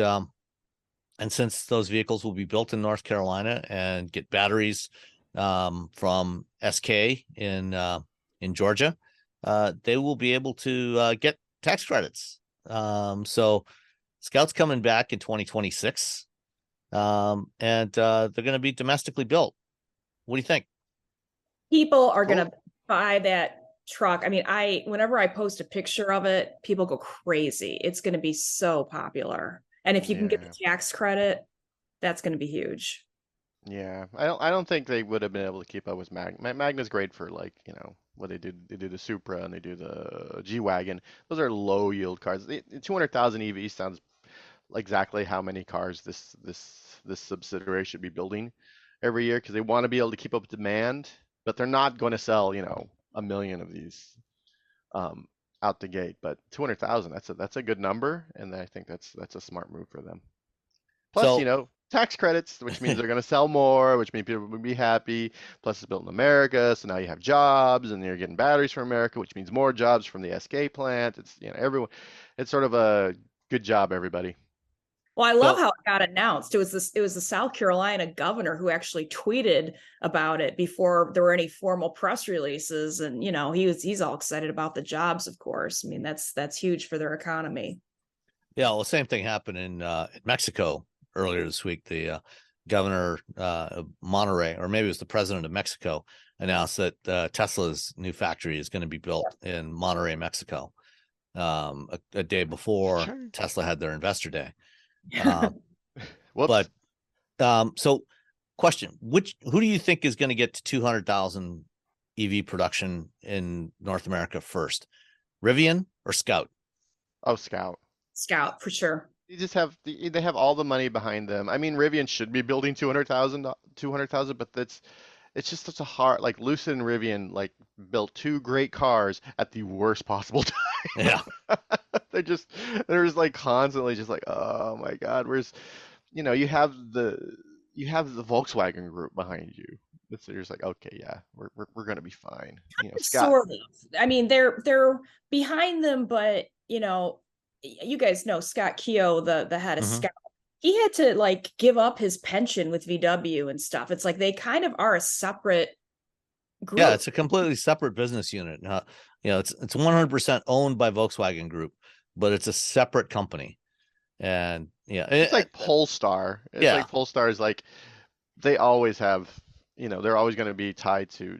since those vehicles will be built in North Carolina and get batteries from SK in Georgia, they will be able to get tax credits. So Scout's coming back in 2026, and they're going to be domestically built. What do you think? People are going to buy that truck. I mean, whenever I post a picture of it, people go crazy. It's going to be so popular. And if you can get the tax credit, that's going to be huge. Yeah, I don't think they would have been able to keep up with Magna. Magna's great for like, what they do. They do the Supra and they do the G-Wagon. Those are low yield cars. 200,000 EV sounds exactly how many cars this subsidiary should be building every year because they want to be able to keep up with demand, but they're not going to sell, 1 million of these out the gate. But 200,000, that's a good number, and I think that's a smart move for them. Plus, tax credits, which means they're going to sell more, which means people will be happy. Plus, it's built in America, so now you have jobs, and you're getting batteries from America, which means more jobs from the SK plant. It's everyone. It's sort of a good job, everybody. Well, I love how it got announced. It was the South Carolina governor who actually tweeted about it before there were any formal press releases, and he's all excited about the jobs. Of course, I mean that's huge for their economy. Yeah, well, the same thing happened in Mexico earlier this week. The governor of Monterrey, or maybe it was the president of Mexico, announced that Tesla's new factory is going to be built in Monterrey, Mexico, a day before Tesla had their investor day. But so question, who do you think is going to get to 200,000 EV production in North America first, Rivian or Scout? Oh, Scout for sure. You just have they have all the money behind them. I mean, Rivian should be building 200,000, but it's just such a hard, like Lucid and Rivian like built two great cars at the worst possible time. Yeah. They're just like constantly just like, oh my God, where's you have the Volkswagen group behind you. So you're just like, okay, yeah, we're gonna be fine. Scott. Sort of. I mean, they're behind them, but you guys know Scott Keogh, the head of Mhm. Scout. He had to like give up his pension with VW and stuff. It's like they kind of are a separate group. Yeah, it's a completely separate business unit. It's 100% owned by Volkswagen Group, but it's a separate company. And It's like Polestar. It's Yeah. like Polestar is like they always have, they're always going to be tied to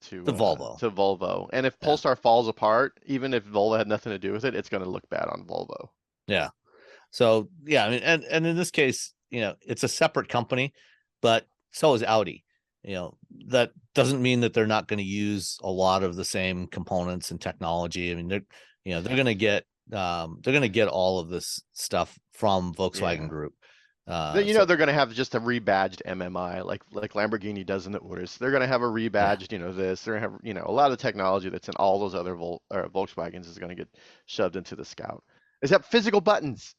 Volvo. to Volvo. And if Polestar falls apart, even if Volvo had nothing to do with it, it's going to look bad on Volvo. Yeah. So yeah, I mean, and in this case, it's a separate company, but so is Audi. That doesn't mean that they're not going to use a lot of the same components and technology. I mean, they're going to get all of this stuff from Volkswagen Group. They're going to have just a rebadged MMI like Lamborghini does in the Urus. They're going to have a rebadged, this. They're going to have, a lot of the technology that's in all those other Volkswagens is going to get shoved into the Scout. Except physical buttons,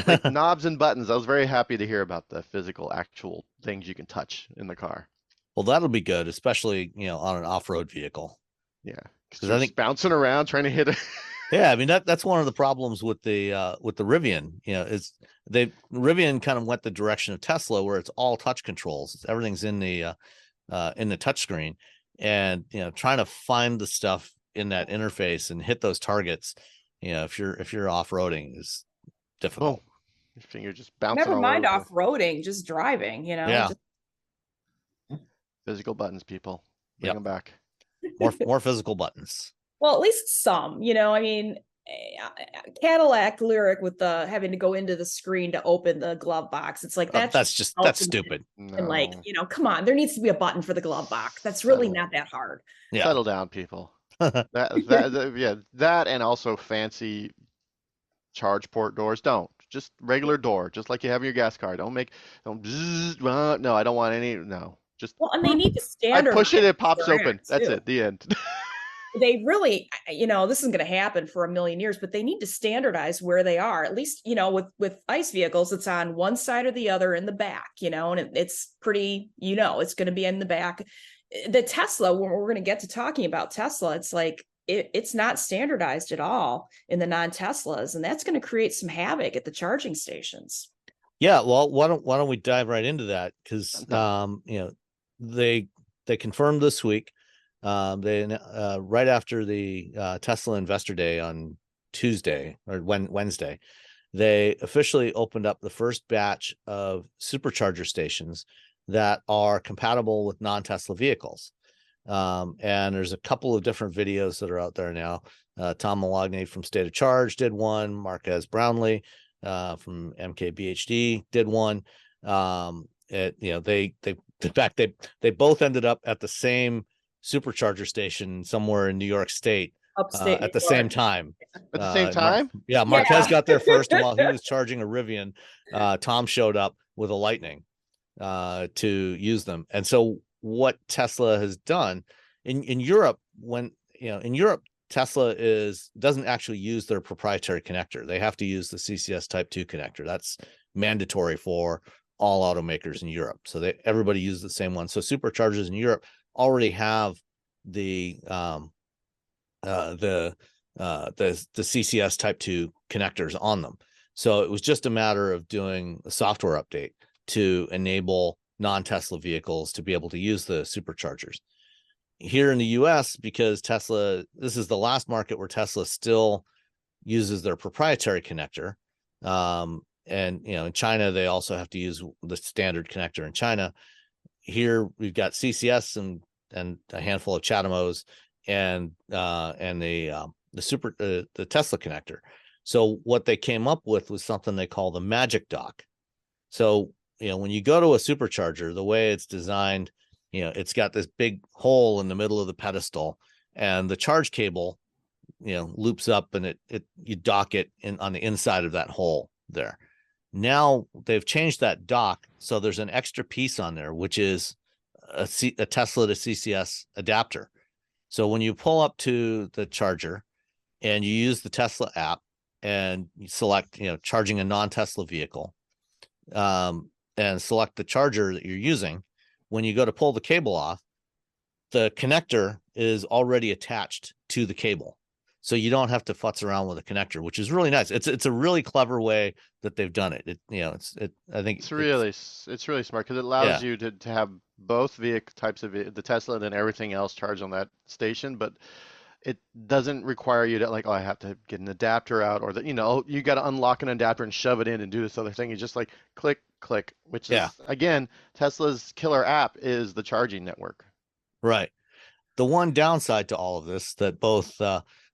like knobs and buttons. I was very happy to hear about the physical, actual things you can touch in the car. Well, that'll be good, especially on an off-road vehicle. Yeah, because I think bouncing around trying to hit it. Yeah, I mean that's one of the problems with the Rivian. Is Rivian kind of went the direction of Tesla, where it's all touch controls. Everything's in the touch screen, and trying to find the stuff in that interface and hit those targets. If you're off-roading is difficult. Oh, your finger just bouncing. Never mind off-roading, just driving. Yeah. Physical buttons, people. Bring them back. More physical buttons. Well, at least some, I mean, Cadillac Lyric with the having to go into the screen to open the glove box. It's like that's stupid. No. And like, come on, there needs to be a button for the glove box. That's really not that hard. Yeah. Settle down, people. that and also fancy charge port doors. Don't. Just regular door, just like you have in your gas car. Don't bzzz, no, I don't want any. No. Just and they need to standardize. I push it, it pops open. That's it. The end. They really, this isn't going to happen for a million years, but they need to standardize where they are. At least, with ICE vehicles, it's on one side or the other in the back, and it's pretty, it's going to be in the back. The Tesla, when we're going to get to talking about Tesla, it's like, it's not standardized at all in the non-Teslas, and that's going to create some havoc at the charging stations. Yeah, well, why don't we dive right into that? Because they confirmed this week. They right after the Tesla Investor Day on Tuesday or Wednesday, they officially opened up the first batch of supercharger stations that are compatible with non-Tesla vehicles. And there's a couple of different videos that are out there now. Tom Malogne from State of Charge did one. Marquez Brownlee from MKBHD did one. In fact, they both ended up at the same supercharger station somewhere in New York State at the same time. At the same time? Marquez got there first, and while he was charging a Rivian, Tom showed up with a Lightning to use them. And so what Tesla has done in Europe, Tesla doesn't actually use their proprietary connector. They have to use the CCS Type 2 connector. That's mandatory for all automakers in Europe. So everybody uses the same one. So superchargers in Europe already have the CCS Type 2 connectors on them. So it was just a matter of doing a software update to enable non-Tesla vehicles to be able to use the superchargers. Here in the US, because Tesla, this is the last market where Tesla still uses their proprietary connector. And in China, they also have to use the standard connector in China. Here we've got CCS and a handful of CHAdeMOs and the Tesla connector. So what they came up with was something they call the Magic Dock. So when you go to a supercharger, the way it's designed, it's got this big hole in the middle of the pedestal, and the charge cable loops up, and you dock it on the inside of that hole. there. Now they've changed that dock, so there's an extra piece on there, which is a Tesla to CCS adapter. So when you pull up to the charger and you use the Tesla app and you select, charging a non-Tesla vehicle, and select the charger that you're using, when you go to pull the cable off, the connector is already attached to the cable. So you don't have to futz around with a connector, which is really nice. It's a really clever way that they've done it. I think it's really smart because it allows you to have both vehicle types of the Tesla and then everything else charged on that station, but it doesn't require you to like, oh, I have to get an adapter out, or that, you got to unlock an adapter and shove it in and do this other thing. You just like click, click, which is, again, Tesla's killer app is the charging network. Right. The one downside to all of this that both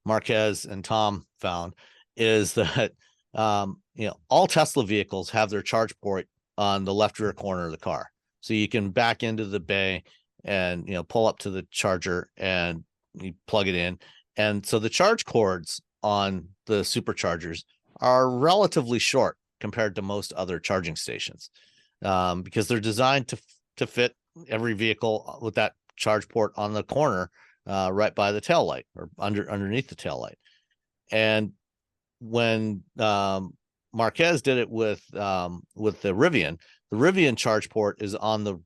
Marquez and Tom found is that, all Tesla vehicles have their charge port on the left rear corner of the car. So you can back into the bay and, pull up to the charger and you plug it in. And so the charge cords on the Superchargers are relatively short compared to most other charging stations, because they're designed to fit every vehicle with that charge port on the corner, right by the tail light or underneath the tail light. And when Marquez did it with the Rivian charge port is on the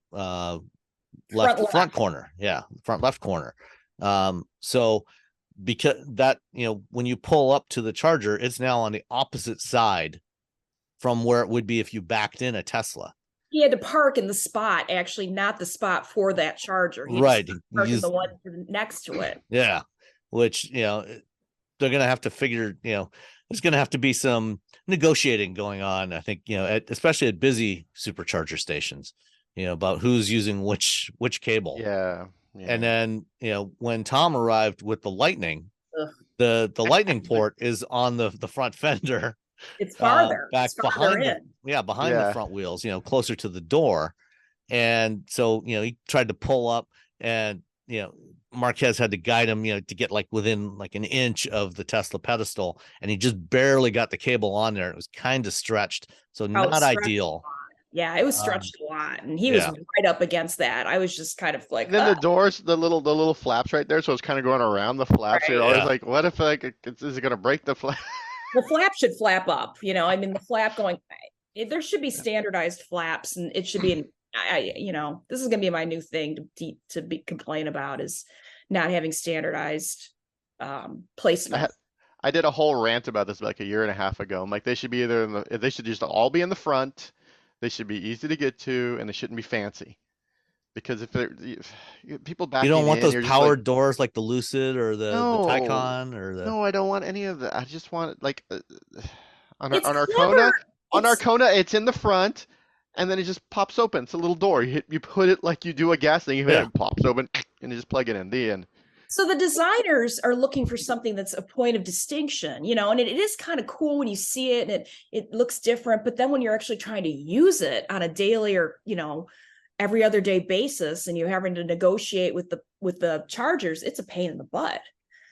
front corner. Yeah, front left corner. So because that, when you pull up to the charger, it's now on the opposite side from where it would be if you backed in a Tesla. He had to park in the spot, actually, not the spot for that charger. He right. Parked the one next to it. Yeah. Which, they're going to have to figure, there's going to have to be some negotiating going on, I think, especially at busy supercharger stations, about who's using which cable. Yeah. And then, when Tom arrived with the Lightning, the Lightning port is on the front fender. It's farther back behind behind the front wheels, closer to the door. And so, he tried to pull up and, Marquez had to guide him, to get like within like an inch of the Tesla pedestal. And he just barely got the cable on there. It was kind of stretched. So not ideal. Yeah, it was stretched a lot, and he was right up against that. I was just kind of like. Then the doors, the little flaps right there, so it's kind of going around the flaps. Right. You're always like, what if is it going to break the flap? The flap should flap up, the flap going. There should be standardized flaps, and it should be. This is going to be my new thing to complain about is not having standardized placement. I did a whole rant about this like a year and a half ago. I'm like, they should be they should just all be in the front. They should be easy to get to, and they shouldn't be fancy. Because if people backing in, you don't want those powered doors like the Lucid or the Taycan or the. No, I don't want any of that. I just want like on our Kona. On our Kona, it's in the front, and then it just pops open. It's a little door. You put it like you do a gas thing. You hit it, pops open, and you just plug it in. The end. So the designers are looking for something that's a point of distinction, and it is kind of cool when you see it and it looks different. But then when you're actually trying to use it on a daily or, every other day basis, and you're having to negotiate with the chargers, it's a pain in the butt.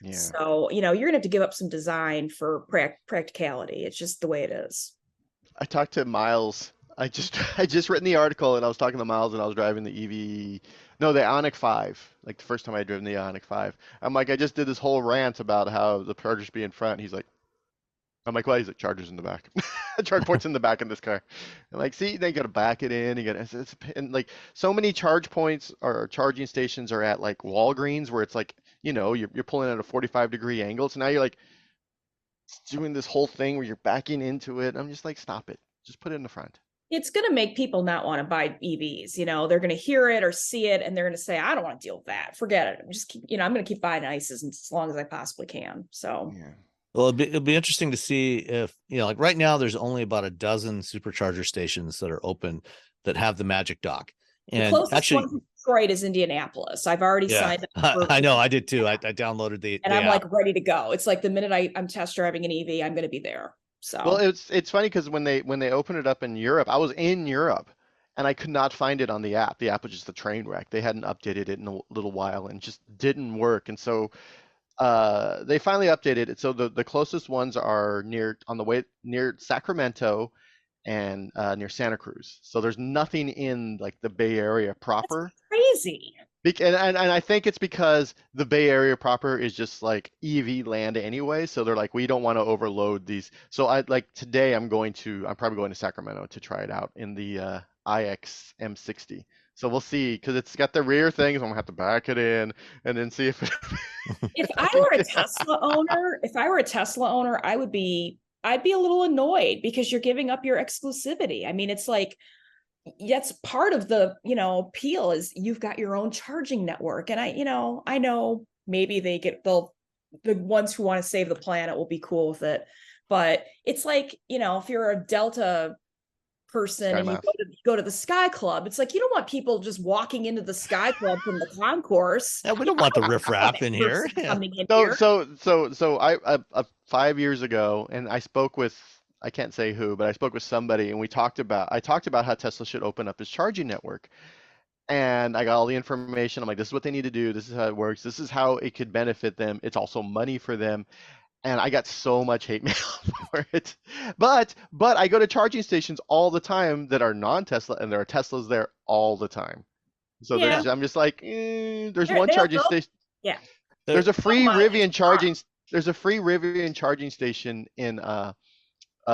Yeah. So, you're going to have to give up some design for practicality. It's just the way it is. I talked to Miles. I just written the article, and I was talking to Miles, and I was driving the Ioniq 5, like the first time I had driven the Ioniq 5. I'm like, I just did this whole rant about how the chargers be in front. He's like, I'm like, well, he's like, chargers in the back. Charge ports in the back of this car. I'm like, see, they got to back it in. And like so many charge points or charging stations are at like Walgreens where it's like, you're pulling at a 45-degree angle. So now you're like doing this whole thing where you're backing into it. I'm just like, stop it. Just put it in the front. It's going to make people not want to buy EVs. They're going to hear it or see it, and they're going to say, I don't want to deal with that. Forget it. I'm going to keep buying ICEs as long as I possibly can. So, yeah. Well, it'll be interesting to see if, like right now, there's only about a dozen supercharger stations that are open that have the Magic Dock. And the closest one to Detroit is Indianapolis. I've already signed up. I know, I did too. I downloaded the and I'm like ready to go. It's like the minute I'm test driving an EV, I'm going to be there. So well, it's funny because when they opened it up in Europe, I was in Europe and I could not find it on the app. The app was just a train wreck. They hadn't updated it in a little while and just didn't work. And so They finally updated it. So the closest ones are near Sacramento and near Santa Cruz. So there's nothing in like the Bay Area proper. Crazy. And I think it's because the Bay Area proper is just like EV land anyway. So they're like, we don't want to overload these. So today I'm probably going to Sacramento to try it out in the iX M60. So we'll see, because it's got the rear things. I'm gonna have to back it in and then see if it. If I were a Tesla owner, I'd be a little annoyed because you're giving up your exclusivity. I mean, it's like, that's part of the, appeal is you've got your own charging network. And I know maybe the ones who want to save the planet will be cool with it. But it's like, if you're a Delta person and you go to the Sky Club, it's like, you don't want people just walking into the Sky Club from the concourse. Yeah, we don't want the riffraff in here. Coming in So here. I 5 years ago, and I spoke with, I can't say who, but I spoke with somebody, and I talked about how Tesla should open up its charging network. And I got all the information. I'm like, this is what they need to do. This is how it works. This is how it could benefit them. It's also money for them. And I got so much hate mail for it. But I go to charging stations all the time that are non-Tesla, and there are Teslas there all the time. So Yeah. I'm just like, there's one charging station. Yeah. There's a free Rivian charging. There's a free Rivian charging station in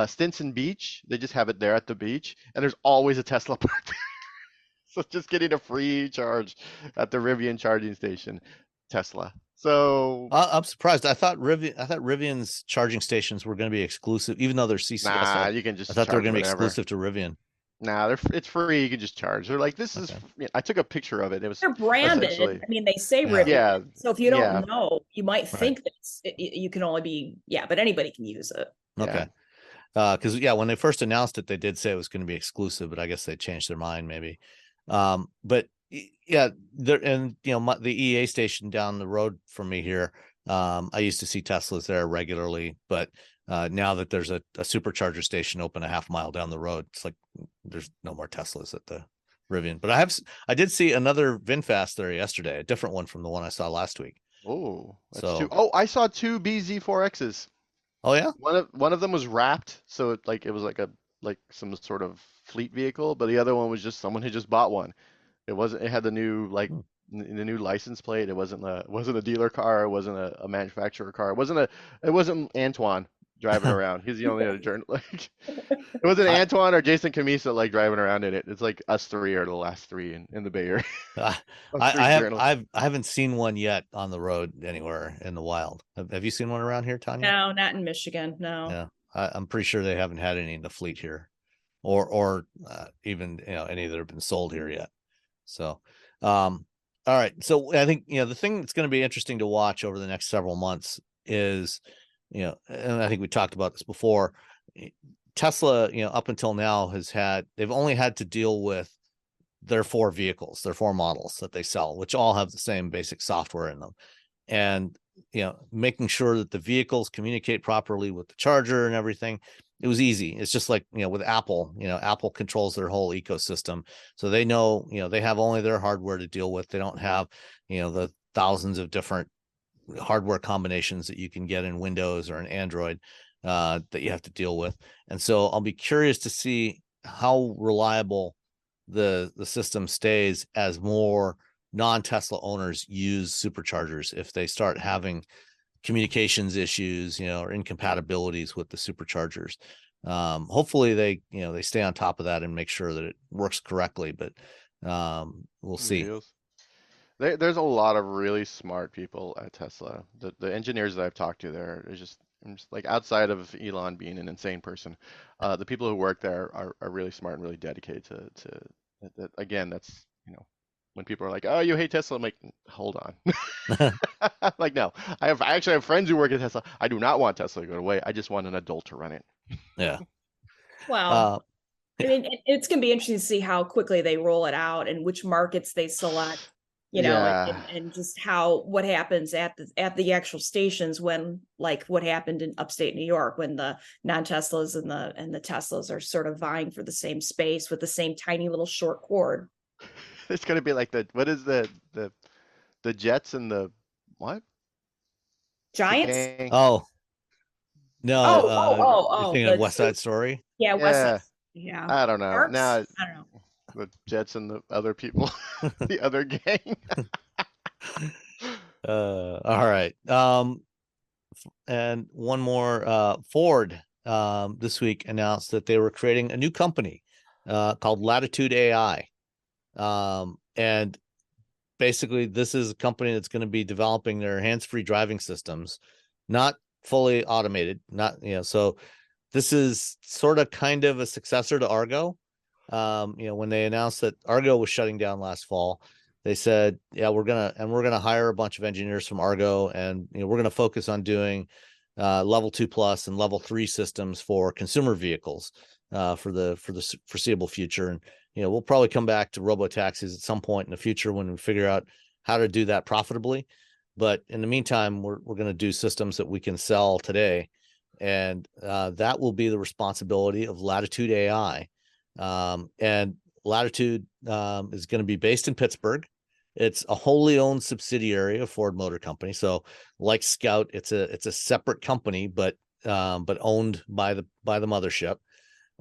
Stinson Beach. They just have it there at the beach, and there's always a Tesla parked there. So just getting a free charge at the Rivian charging station, Tesla. So I'm surprised. I thought Rivian's charging stations were going to be exclusive, even though they're CCS. Nah, you can just. I thought they were going to be whatever. exclusive to Rivian. Nah, it's free. You can just charge. They're like, this is. I took a picture of it. They're branded. I mean, they say Rivian. Yeah. So if you don't know, you might think that you can only be. Yeah, but anybody can use it. Okay. Because when they first announced it, they did say it was going to be exclusive, but I guess they changed their mind maybe. But yeah, there, and the EA station down the road from me here, I used to see Teslas there regularly, but now that there's a supercharger station open a half mile down the road, it's like there's no more Teslas at the Rivian. But I did see another VinFast there yesterday, a different one from the one I saw last week. Oh, I saw two BZ4Xs. Oh yeah, one of them was wrapped, so it was like some sort of fleet vehicle, but the other one was just someone who just bought one. It had the new the new license plate. It wasn't a dealer car. It wasn't a manufacturer car. It wasn't Antoine driving around. He's the only other journalist. It wasn't Antoine or Jason Camisa driving around in it. It's like us three are the last three in the Bay Area. I haven't seen one yet on the road anywhere in the wild. Have you seen one around here, Tanya? No, not in Michigan. No. Yeah, I'm pretty sure they haven't had any in the fleet here, or even any that have been sold here yet. So, all right. So I think the thing that's going to be interesting to watch over the next several months is, and I think we talked about this before. Tesla, up until now they've only had to deal with their four models that they sell, which all have the same basic software in them, and making sure that the vehicles communicate properly with the charger and everything. It was easy. It's just like, with Apple, Apple controls their whole ecosystem. So they know, they have only their hardware to deal with. They don't have, the thousands of different hardware combinations that you can get in Windows or in Android that you have to deal with. And so I'll be curious to see how reliable the system stays as more non-Tesla owners use superchargers, if they start having communications issues, or incompatibilities with the superchargers. Hopefully they stay on top of that and make sure that it works correctly, but we'll see. There's a lot of really smart people at Tesla. The engineers that I've talked to there, I'm just like, outside of Elon being an insane person, the people who work there are really smart and really dedicated to again, that's, when people are like, oh, you hate Tesla, I'm like, hold on. Like, no, I actually have friends who work at Tesla. I do not want Tesla to go away. I just want an adult to run it. Yeah. Well, I mean, it's going to be interesting to see how quickly they roll it out and which markets they select, and just what happens at the actual stations when, like what happened in upstate New York, when the non-Teslas and the Teslas are sort of vying for the same space with the same tiny little short cord. It's going to be like what is the Jets and the what? Giants? Gang. Oh no, you're thinking of West Side Story. Yeah, West Side. Yeah, Yeah. I don't know. Sharks? Now I don't know. the Jets and the other people, the other gang. All right. And one more, Ford this week announced that they were creating a new company called Latitude AI. And basically this is a company that's going to be developing their hands-free driving systems, not fully automated, not, so this is sort of kind of a successor to Argo. When they announced that Argo was shutting down last fall, they said, yeah, we're gonna hire a bunch of engineers from Argo, and we're gonna focus on doing level 2+ and level 3 systems for consumer vehicles for the foreseeable future. And we'll probably come back to robo taxis at some point in the future when we figure out how to do that profitably. But in the meantime, we're going to do systems that we can sell today, and that will be the responsibility of Latitude AI. And Latitude is going to be based in Pittsburgh. It's a wholly owned subsidiary of Ford Motor Company. So, like Scout, it's a separate company, but owned by the mothership.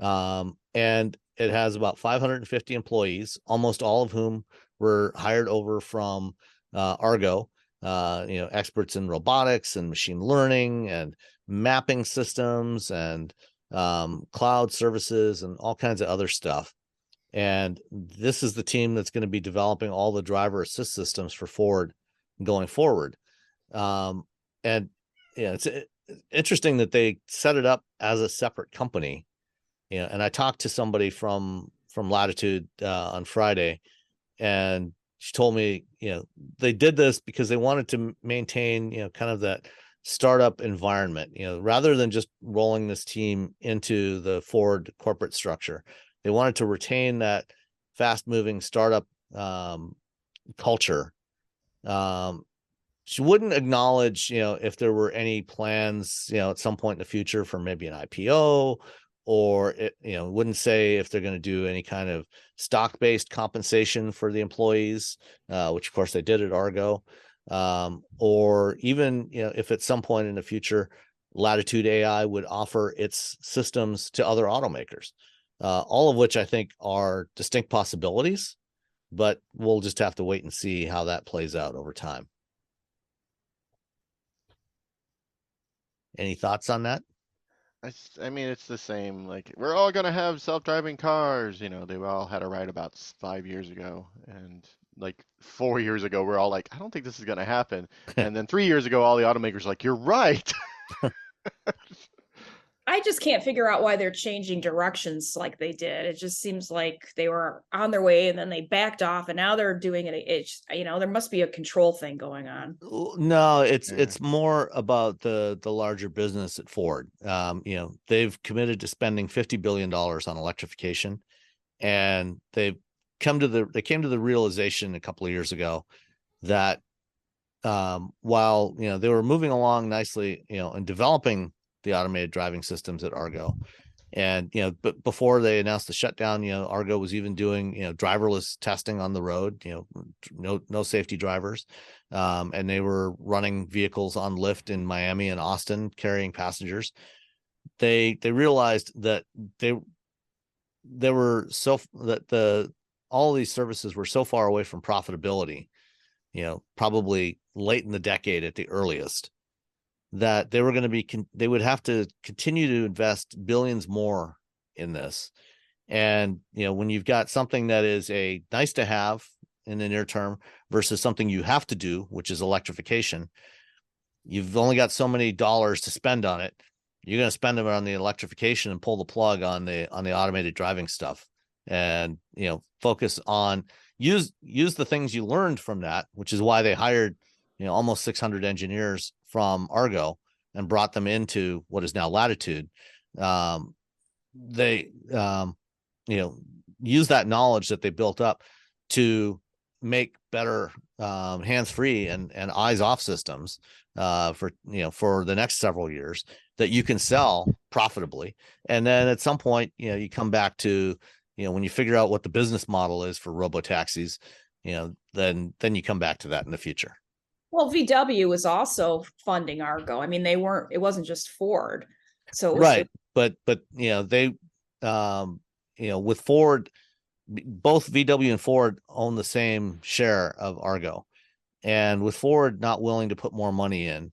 And it has about 550 employees, almost all of whom were hired over from Argo. Experts in robotics and machine learning and mapping systems and cloud services and all kinds of other stuff. And this is the team that's going to be developing all the driver assist systems for Ford going forward. And it's interesting that they set it up as a separate company. And I talked to somebody from Latitude on Friday, and she told me, they did this because they wanted to maintain, kind of that startup environment, rather than just rolling this team into the Ford corporate structure. They wanted to retain that fast moving startup culture. She wouldn't acknowledge, if there were any plans, at some point in the future for maybe an IPO, or it, wouldn't say if they're going to do any kind of stock-based compensation for the employees, which of course they did at Argo, or even, if at some point in the future, Latitude AI would offer its systems to other automakers, all of which I think are distinct possibilities, but we'll just have to wait and see how that plays out over time. Any thoughts on that? I mean, it's the same. Like, we're all gonna have self-driving cars. They all had a right about 5 years ago, and like 4 years ago, we're all like, I don't think this is gonna happen. And then 3 years ago, all the automakers were like, you're right. I just can't figure out why they're changing directions like they did. It just seems like they were on their way and then they backed off, and now they're doing it. It's, there must be a control thing going on. No, it's Yeah. more about the larger business at Ford. They've committed to spending $50 billion on electrification, and they came to the realization a couple of years ago that while they were moving along nicely, and developing the automated driving systems at Argo, and but before they announced the shutdown, Argo was even doing driverless testing on the road, no safety drivers, and they were running vehicles on Lyft in Miami and Austin carrying passengers. They realized that they were all these services were so far away from profitability, probably late in the decade at the earliest, that they were going to be they would have to continue to invest billions more in this. And when you've got something that is a nice to have in the near term versus something you have to do, which is electrification, you've only got so many dollars to spend on it. You're going to spend them on the electrification and pull the plug on the automated driving stuff, and focus on use the things you learned from that, which is why they hired almost 600 engineers from Argo and brought them into what is now Latitude. They use that knowledge that they built up to make better hands-free and eyes-off systems for the next several years that you can sell profitably. And then at some point, you come back to when you figure out what the business model is for robo taxis, then you come back to that in the future. Well, VW was also funding Argo. I mean, it wasn't just Ford. So it was Right. But they with Ford, both VW and Ford own the same share of Argo. And with Ford not willing to put more money in,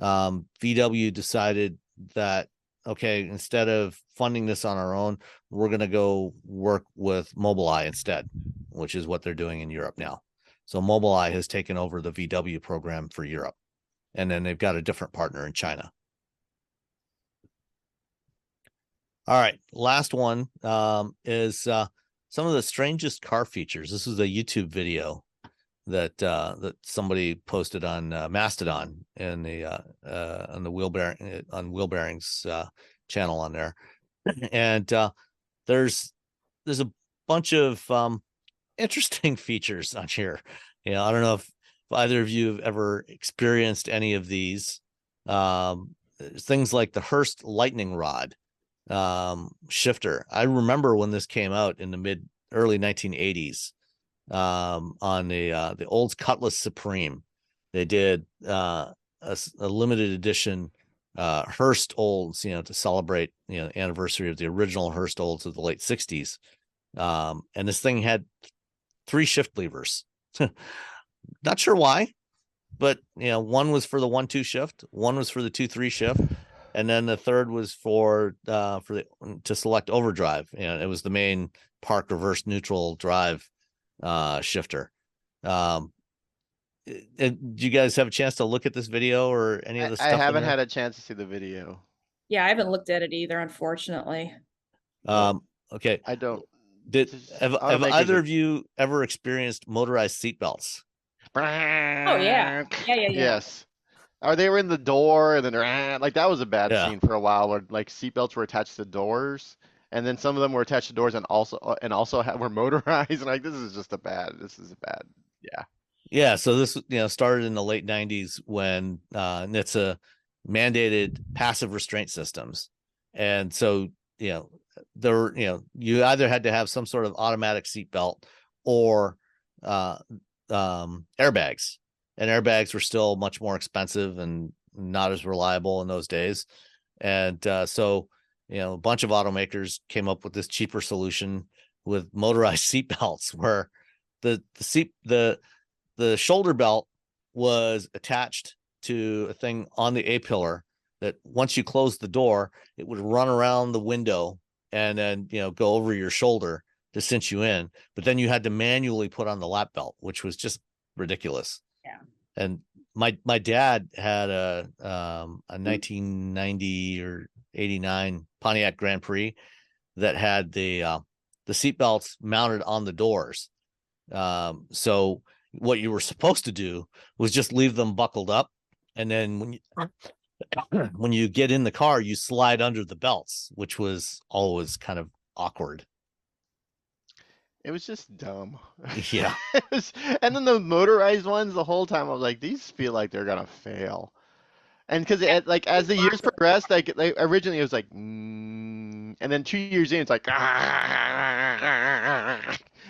VW decided that, okay, instead of funding this on our own, we're going to go work with Mobileye instead, which is what they're doing in Europe now. So Mobileye has taken over the VW program for Europe, and then they've got a different partner in China. All right, last one is some of the strangest car features. This is a YouTube video that somebody posted on Mastodon in the on the wheel bearings channel on there, and there's a bunch of interesting features on here. I don't know if either of you have ever experienced any of these. Things like the Hurst lightning rod shifter. I remember when this came out in the early 1980s. On the old Cutlass Supreme, they did a limited edition Hurst Olds, to celebrate the anniversary of the original Hurst Olds of the late 60s. And this thing had 3 shift levers. Not sure why, but one was for the 1-2 shift, one was for the 2-3 shift, and then the third was to select overdrive. It was the main park reverse neutral drive shifter. Did you guys have a chance to look at this video or any of the stuff? I haven't had a chance to see the video. Yeah, I haven't looked at it either, unfortunately. Okay. I don't. Have either of you ever experienced motorized seatbelts? Oh yeah. Yes. Or they were in the door and then they're like, that was a bad scene for a while where like seatbelts were attached to doors. And then some of them were attached to doors and also were motorized. And like, this is a bad. Yeah. So this, started in the late 90s when NHTSA mandated passive restraint systems. And so, there were, you either had to have some sort of automatic seatbelt or airbags. And airbags were still much more expensive and not as reliable in those days. And so, a bunch of automakers came up with this cheaper solution with motorized seatbelts, where the shoulder belt was attached to a thing on the A-pillar that once you closed the door, it would run around the window and then go over your shoulder to cinch you in. But then you had to manually put on the lap belt, which was just ridiculous. Yeah. And my dad had a 1990 or 89 Pontiac Grand Prix that had the seat belts mounted on the doors. So what you were supposed to do was just leave them buckled up, and then when you get in the car, you slide under the belts, which was always kind of awkward. It was just dumb. Yeah. And then the motorized ones, the whole time I was like, these feel like they're gonna fail. And because like as the years progressed, like originally it was like, and then 2 years in, it's like,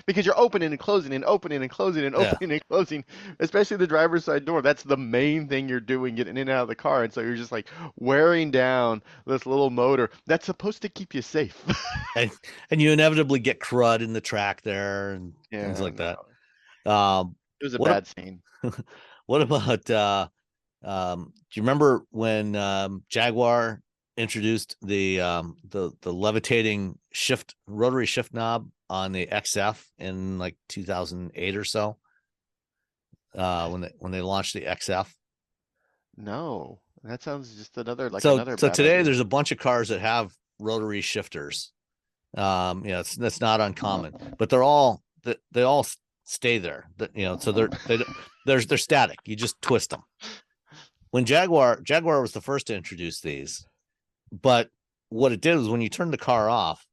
because you're opening and closing and opening and closing and opening and closing, especially the driver's side door. That's the main thing you're doing, getting in and out of the car. And so you're just like wearing down this little motor that's supposed to keep you safe. and you inevitably get crud in the track there and things like that. It was a bad scene. What about do you remember when Jaguar introduced the levitating rotary shift knob on the XF in like 2008 or so? When they launched the XF? No, that sounds just another So today there's a bunch of cars that have rotary shifters. That's not uncommon, but they all stay there. So they're static. You just twist them. When Jaguar was the first to introduce these, but what it did was when you turned the car off,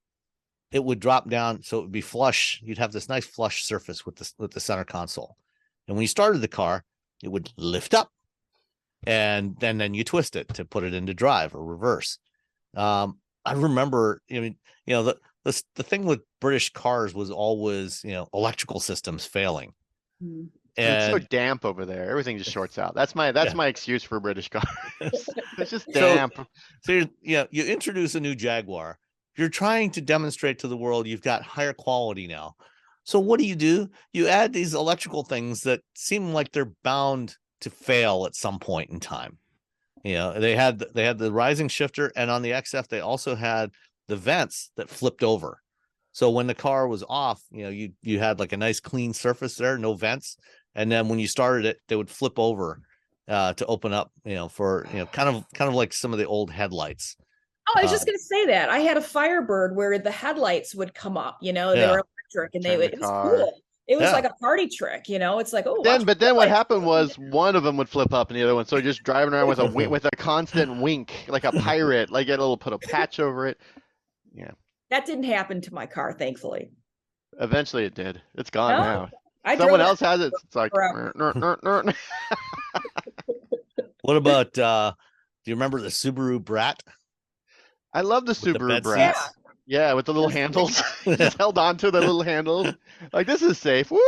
it would drop down, so it would be flush. You'd have this nice flush surface with the center console, and when you started the car, it would lift up, and then you twist it to put it into drive or reverse. I remember, the thing with British cars was always electrical systems failing. It's so And damp over there. Everything just shorts out. That's my excuse for British cars. It's just So- damp. So you introduce a new Jaguar. You're trying to demonstrate to the world you've got higher quality now. So what do? You add these electrical things that seem like they're bound to fail at some point in time. They had the rising shifter, and on the XF they also had the vents that flipped over. So when the car was off, you had like a nice clean surface there, no vents, and then when you started it, they would flip over to open up, for kind of like some of the old headlights. Oh, I was just going to say that. I had a Firebird where the headlights would come up, they Yeah. were electric and Turn the it was car. cool. It was Yeah. like a party trick, it's like, oh, But then what headlights. happened was one of them would flip up and the other one. So you're just driving around with a constant wink, like a pirate, like put a patch over it. Yeah. That didn't happen to my car, thankfully. Eventually it did. It's gone No, now. I Someone drove else has it. It's like forever. What about do you remember the Subaru Brat I love the with the Subaru bed Brat. seats? Yeah, with the little handles. Just held on to the little handles. Like, this is safe. Woo!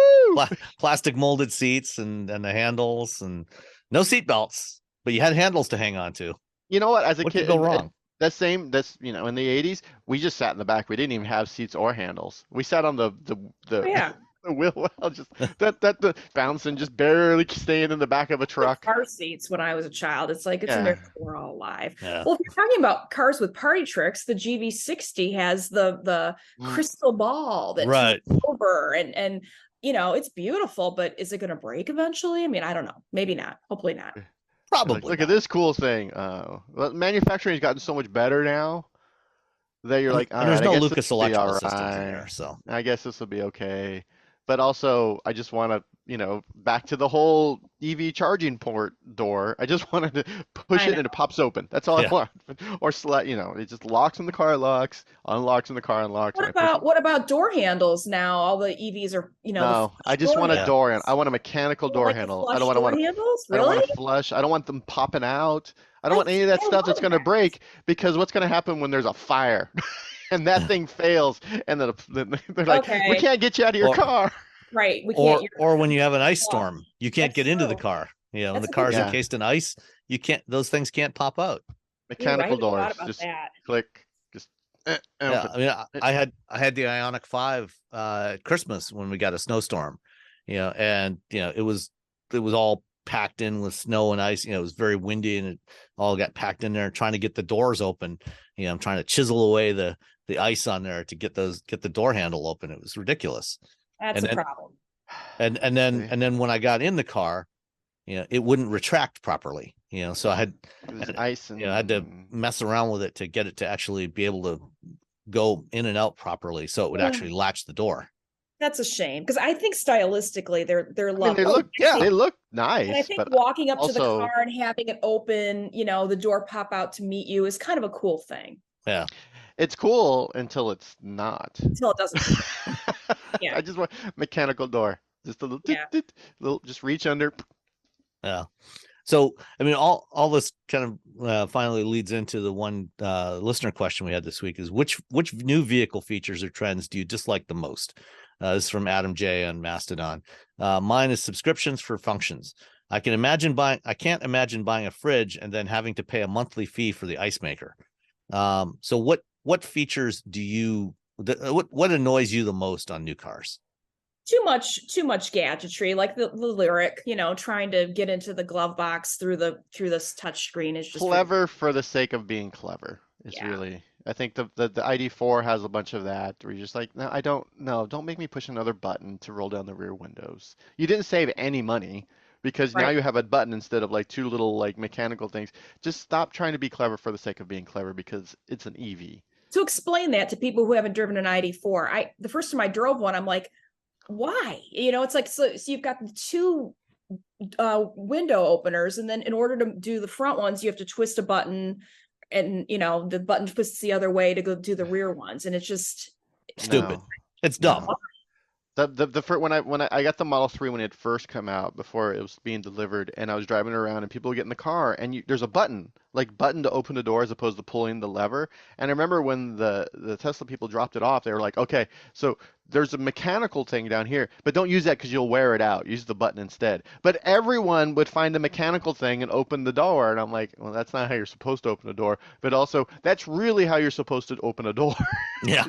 Plastic molded seats and the handles and no seat belts, but you had handles to hang on to. You know what? As a What kid, could go wrong? that's in the 80s, we just sat in the back. We didn't even have seats or handles. We sat on the Yeah. the wheel well, just the bouncing, just barely staying in the back of a truck. Car seats when I was a child. It's like, it's a Yeah. miracle we're all alive. Yeah. Well, if you're talking about cars with party tricks, the GV60 has the crystal ball that Right. turns over and it's beautiful, but is it going to break eventually? I mean, I don't know. Maybe not. Hopefully not. Probably. Like, look at this cool thing. Manufacturing's gotten so much better now that you're like, and there's all right, no I guess Lucas this will be electrical all systems in right. there, so I guess this will be okay. But also, I just want to, back to the whole EV charging port door. I just wanted to push it and it pops open. That's all Yeah. I want. Or it just locks when the car locks, unlocks when the car unlocks. What about door handles now? All the EVs are, No, I just want a door handle. I want a mechanical door like handle. flush I don't door want handles. I don't want Really? to flush. I don't want them popping out. I don't want any of that I stuff that's love going to that. break, because what's going to happen when there's a fire and that thing fails and then they're like, we Okay. can't get you out of your Or- car. Right. We can't. or when you have an ice Yeah. storm, you can't That's get into the true. car. When That's the a car's good point. encased in ice, you can't. Those things can't pop out. Mechanical You're right, I doors, forgot about just that. click, just Yeah, open. I mean, I had the Ioniq 5 at Christmas when we got a snowstorm, and it was all packed in with snow and ice. It was very windy and it all got packed in there. Trying to get the doors open, I'm trying to chisel away the ice on there to get the door handle open. It was ridiculous. That's And a then- problem. And then when I got in the car, it wouldn't retract properly. So I had There's ice and I had to mess around with it to get it to actually be able to go in and out properly, so it would Yeah. actually latch the door. That's a shame because I think stylistically they're I mean, lovely. they look And I nice, think but walking up to the also- car and having it open, the door pop out to meet you is kind of a cool thing Yeah. it's cool until it's not. until it doesn't. Yeah. I just want mechanical door. Just a little, Yeah. little, just reach under. Yeah. So, I mean, all this kind of finally leads into the one listener question we had this week is which new vehicle features or trends do you dislike the most? This is from Adam J on Mastodon. Mine is subscriptions for functions. I can't imagine buying a fridge and then having to pay a monthly fee for the ice maker. So what features what annoys you the most on new cars? Too much gadgetry, like the lyric, trying to get into the glove box through this touch screen is just Clever for the sake of being clever is Yeah. really. I think the ID4 has a bunch of that where you're just like, no, don't make me push another button to roll down the rear windows. You didn't save any money because now Right. you have a button instead of like two little like mechanical things. Just stop trying to be clever for the sake of being clever because it's an EV. To explain that to people who haven't driven an ID4, the first time I drove one, I'm like, why? It's like, so you've got the two window openers, and then in order to do the front ones, you have to twist a button, and the button twists the other way to go do the rear ones, and it's just Stupid. No. It's dumb. The first when I got the Model 3 when it had first come out before it was being delivered, and I was driving around and people would get in the car and there's a button like button to open the door as opposed to pulling the lever. And I remember when the Tesla people dropped it off, they were like, okay, so there's a mechanical thing down here, but don't use that because you'll wear it out. Use the button instead. But everyone would find the mechanical thing and open the door. And I'm like, well, that's not how you're supposed to open a door. But also, that's really how you're supposed to open a door. Yeah.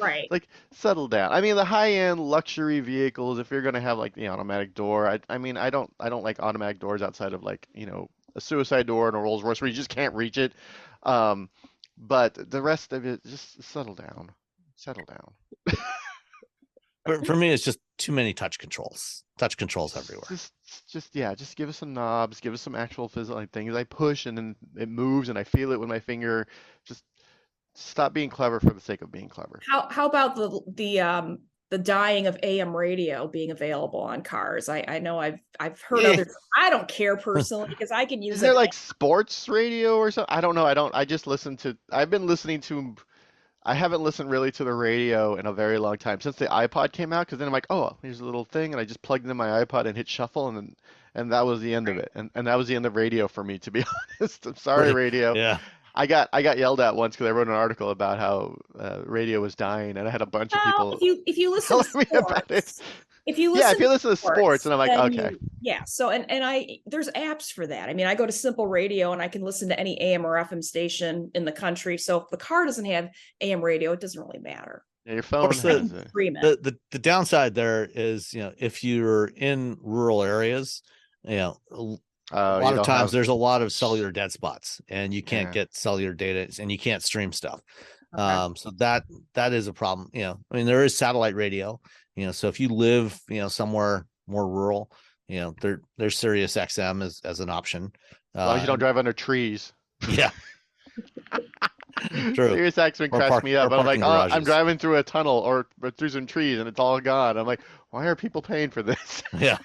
Right. Like, settle down. I mean, the high-end luxury vehicles, if you're gonna have like the automatic door, I mean, I don't like automatic doors outside of like, a suicide door and a Rolls Royce where you just can't reach it. But the rest of it, just settle down. Settle down. For me, it's just too many touch controls everywhere. Just give us some knobs, give us some actual physical things. I push and then it moves and I feel it with my finger. Just stop being clever for the sake of being clever. How about the dying of AM radio being available on cars? I know I've heard others. I don't care personally because I can use Isn't there like sports radio or something? I don't know. I've been listening to, I haven't listened really to the radio in a very long time since the iPod came out, because then I'm like, oh, here's a little thing, and I just plugged in my iPod and hit shuffle, and that was the end of it. And that was the end of radio for me, to be honest. I'm sorry, radio. Yeah. I got yelled at once because I wrote an article about how radio was dying, and I had a bunch of people if you listen to telling me about it. If you listen to sports, and I'm like, okay. So there's apps for that. I mean, I go to Simple Radio and I can listen to any AM or FM station in the country. So if the car doesn't have AM radio, it doesn't really matter. Yeah, your phone has the downside there is, if you're in rural areas, a lot of times there's a lot of cellular dead spots and you can't get cellular data and you can't stream stuff. Okay. So that is a problem. I mean, there is satellite radio, so if you live, somewhere more rural, there's Sirius XM as an option. As long as you don't drive under trees. Yeah. True. Sirius XM crashed me up. I'm like, oh, I'm driving through a tunnel or through some trees and it's all gone. I'm like, why are people paying for this? Yeah.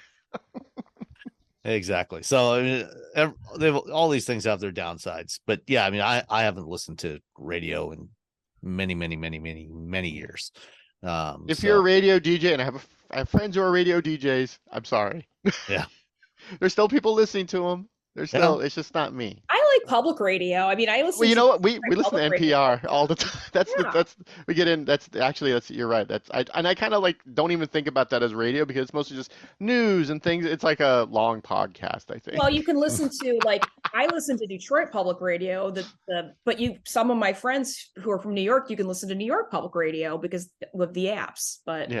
Exactly. So I mean, all these things have their downsides, but yeah, I mean, I haven't listened to radio in many years. If you're a radio DJ, and I have friends who are radio DJs, I'm sorry. Yeah. There's still people listening to them. There's still, it's just not me. I like public radio. I mean, I listen. Well, you know what? We listen to NPR all the time. You're right. I kind of like don't even think about that as radio because it's mostly just news and things. It's like a long podcast, I think. Well, you can listen to I listen to Detroit public radio. But some of my friends who are from New York, you can listen to New York public radio because with the apps. But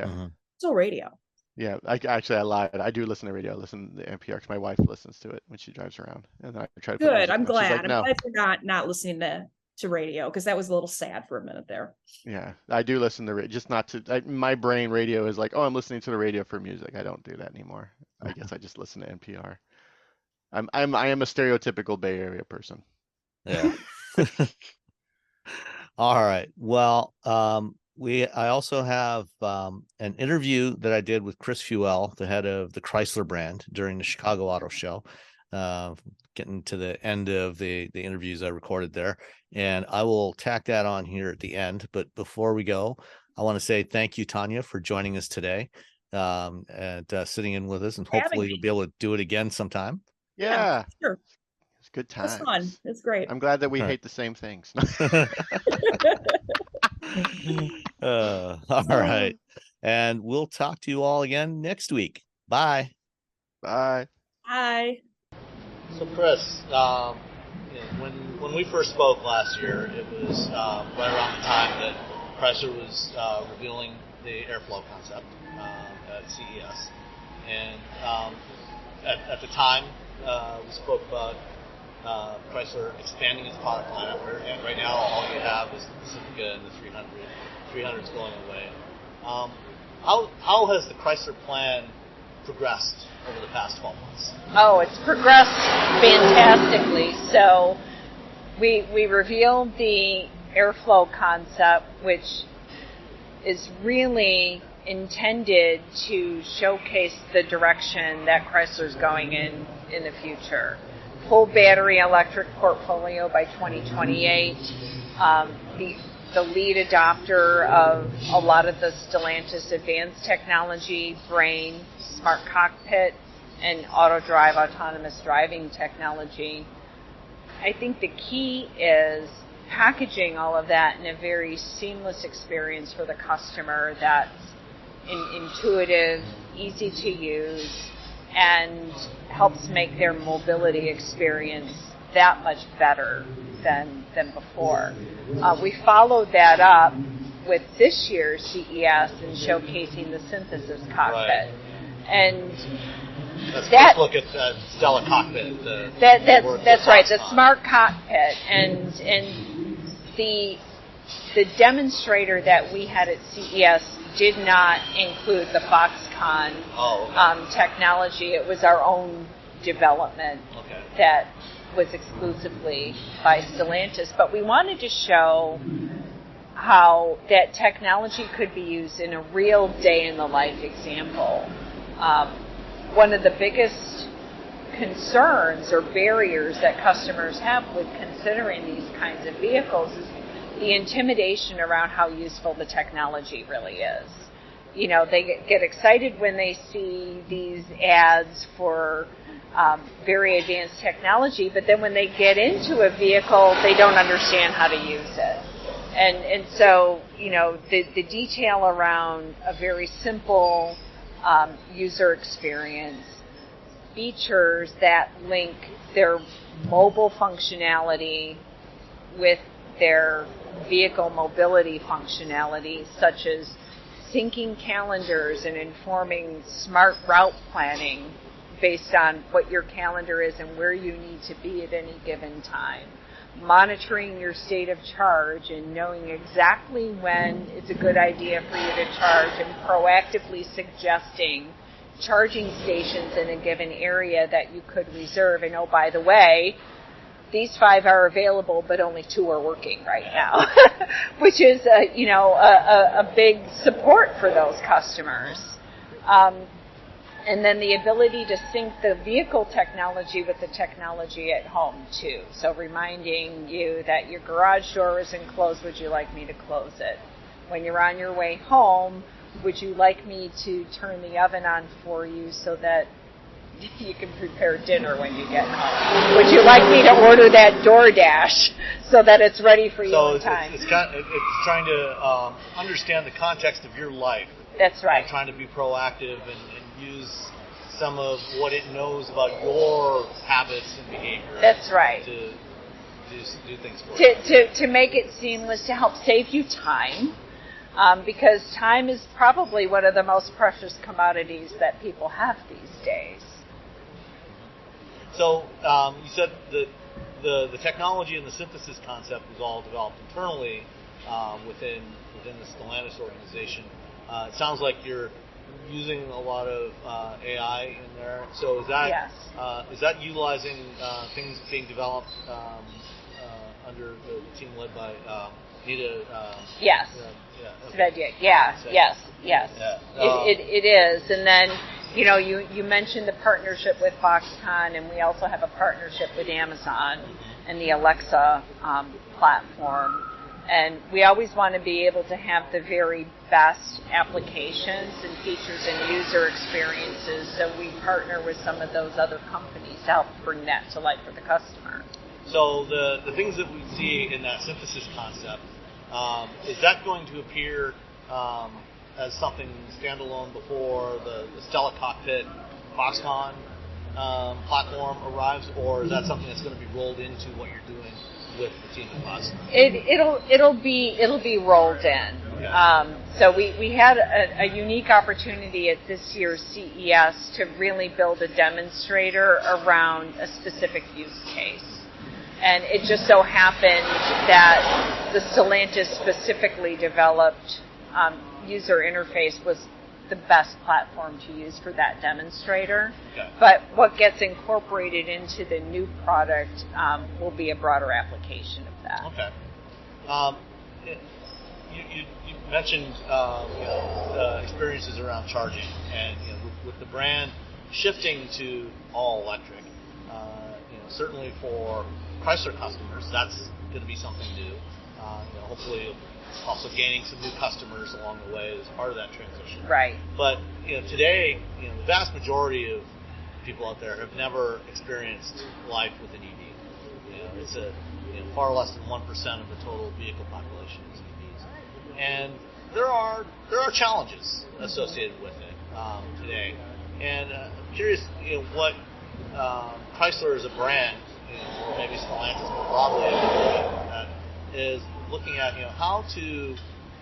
still radio. Yeah, I lied. I do listen to radio. I listen to NPR because my wife listens to it when she drives around, and then I try to. Good. I'm glad. Like, no. I'm glad you're not listening to radio because that was a little sad for a minute there. Yeah, I do listen to radio, just not to. My brain radio is like, oh, I'm listening to the radio for music. I don't do that anymore. I guess I just listen to NPR. I am a stereotypical Bay Area person. Yeah. All right. Well, I also have an interview that I did with Chris Feuell, the head of the Chrysler brand, during the Chicago Auto Show. Getting to the end of the interviews I recorded there, and I will tack that on here at the end. But before we go, I want to say thank you, Tanya, for joining us today and sitting in with us, and hopefully you'll be able to do it again sometime. Yeah, sure. It's good times. It's fun. It's great. I'm glad that we hate the same things. All right. And we'll talk to you all again next week. Bye. Bye. Bye. So Chris, when we first spoke last year, it was right around the time that Chrysler was revealing the airflow concept at CES. And at the time, we spoke about Chrysler expanding its product lineup, and right now all you have is the Pacifica and the 300. 300 is going away. How has the Chrysler plan progressed over the past 12 months? Oh, it's progressed fantastically. So we revealed the airflow concept, which is really intended to showcase the direction that Chrysler's going in the future. Full battery electric portfolio by 2028. The lead adopter of a lot of the Stellantis advanced technology, brain, smart cockpit, and auto drive autonomous driving technology. I think the key is packaging all of that in a very seamless experience for the customer that's intuitive, easy to use, and helps make their mobility experience that much better than before. We followed that up with this year's CES and showcasing the synthesis cockpit. Right. And let's look at Stella Cockpit. That's right, the smart cockpit, and the demonstrator that we had at CES did not include the Foxconn technology. It was our own development that was exclusively by Stellantis. But we wanted to show how that technology could be used in a real day-in-the-life example. One of the biggest concerns or barriers that customers have with considering these kinds of vehicles is the intimidation around how useful the technology really is. You know, they get excited when they see these ads for very advanced technology, but then when they get into a vehicle, they don't understand how to use it. And so, you know, the detail around a very simple user experience, features that link their mobile functionality with their vehicle mobility functionality, such as syncing calendars and informing smart route planning based on what your calendar is and where you need to be at any given time, monitoring your state of charge and knowing exactly when it's a good idea for you to charge and proactively suggesting charging stations in a given area that you could reserve. And oh, by the way, these 5 are available, but only 2 are working right now, which is a big support for those customers. And then the ability to sync the vehicle technology with the technology at home too. So reminding you that your garage door isn't closed, would you like me to close it? When you're on your way home, would you like me to turn the oven on for you so that you can prepare dinner when you get home? Would you like me to order that DoorDash so that it's ready for you in time? It's trying to understand the context of your life. That's right. And trying to be proactive and use some of what it knows about your habits and behavior. That's right. To do things for you. To make it seamless, to help save you time. Because time is probably one of the most precious commodities that people have these days. So you said that the technology and the synthesis concept was all developed internally within the Stellantis organization. It sounds like you're using a lot of AI in there. So is that is that utilizing things being developed under the team led by Nita? Yes. Yes. It is. And then, you mentioned the partnership with Foxconn, and we also have a partnership with Amazon and the Alexa platform. And we always want to be able to have the very best applications and features and user experiences, so we partner with some of those other companies to help bring that to life for the customer. So the things that we see in that synthesis concept, is that going to appear as something standalone before the Stella Cockpit Foxconn platform arrives, or is that something that's going to be rolled into what you're doing with the team at Foxconn? It'll be rolled in. Okay. So we had a unique opportunity at this year's CES to really build a demonstrator around a specific use case. And it just so happened that the Stellantis specifically developed user interface was the best platform to use for that demonstrator. Okay. But what gets incorporated into the new product will be a broader application of that. Okay. You mentioned experiences around charging, and with the brand shifting to all electric, certainly for Chrysler customers, that's going to be something new. Hopefully, also gaining some new customers along the way as part of that transition. Right. But today, the vast majority of people out there have never experienced life with an EV. it's a far less than 1% of the total vehicle population is EVs, and there are challenges associated with it today. And I'm curious, what Chrysler as a brand, or maybe Stellantis more broadly, is looking at, how to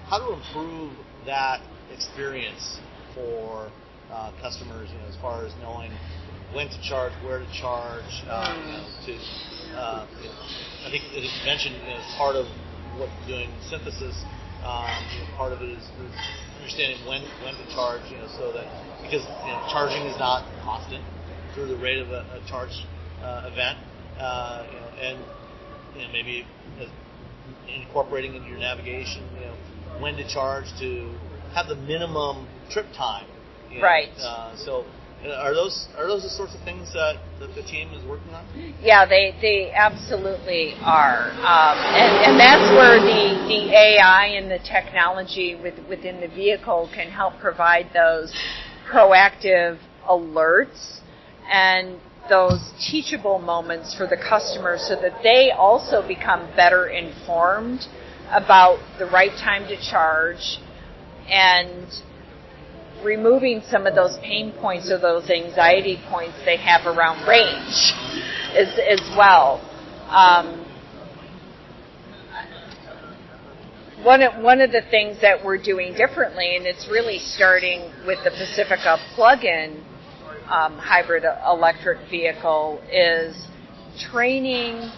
improve that experience for customers, as far as knowing when to charge, where to charge. I think it is mentioned as part of what you're doing synthesis. Part of it is understanding when to charge, so that because charging is not constant through the rate of a charge event, and maybe incorporating into your navigation, when to charge to have the minimum trip time. Right. So are those the sorts of things that the team is working on? Yeah, they absolutely are, and that's where the AI and the technology within the vehicle can help provide those proactive alerts and those teachable moments for the customer, so that they also become better informed about the right time to charge and removing some of those pain points or those anxiety points they have around range as well. One of the things that we're doing differently, and it's really starting with the Pacifica plug-in hybrid electric vehicle, is training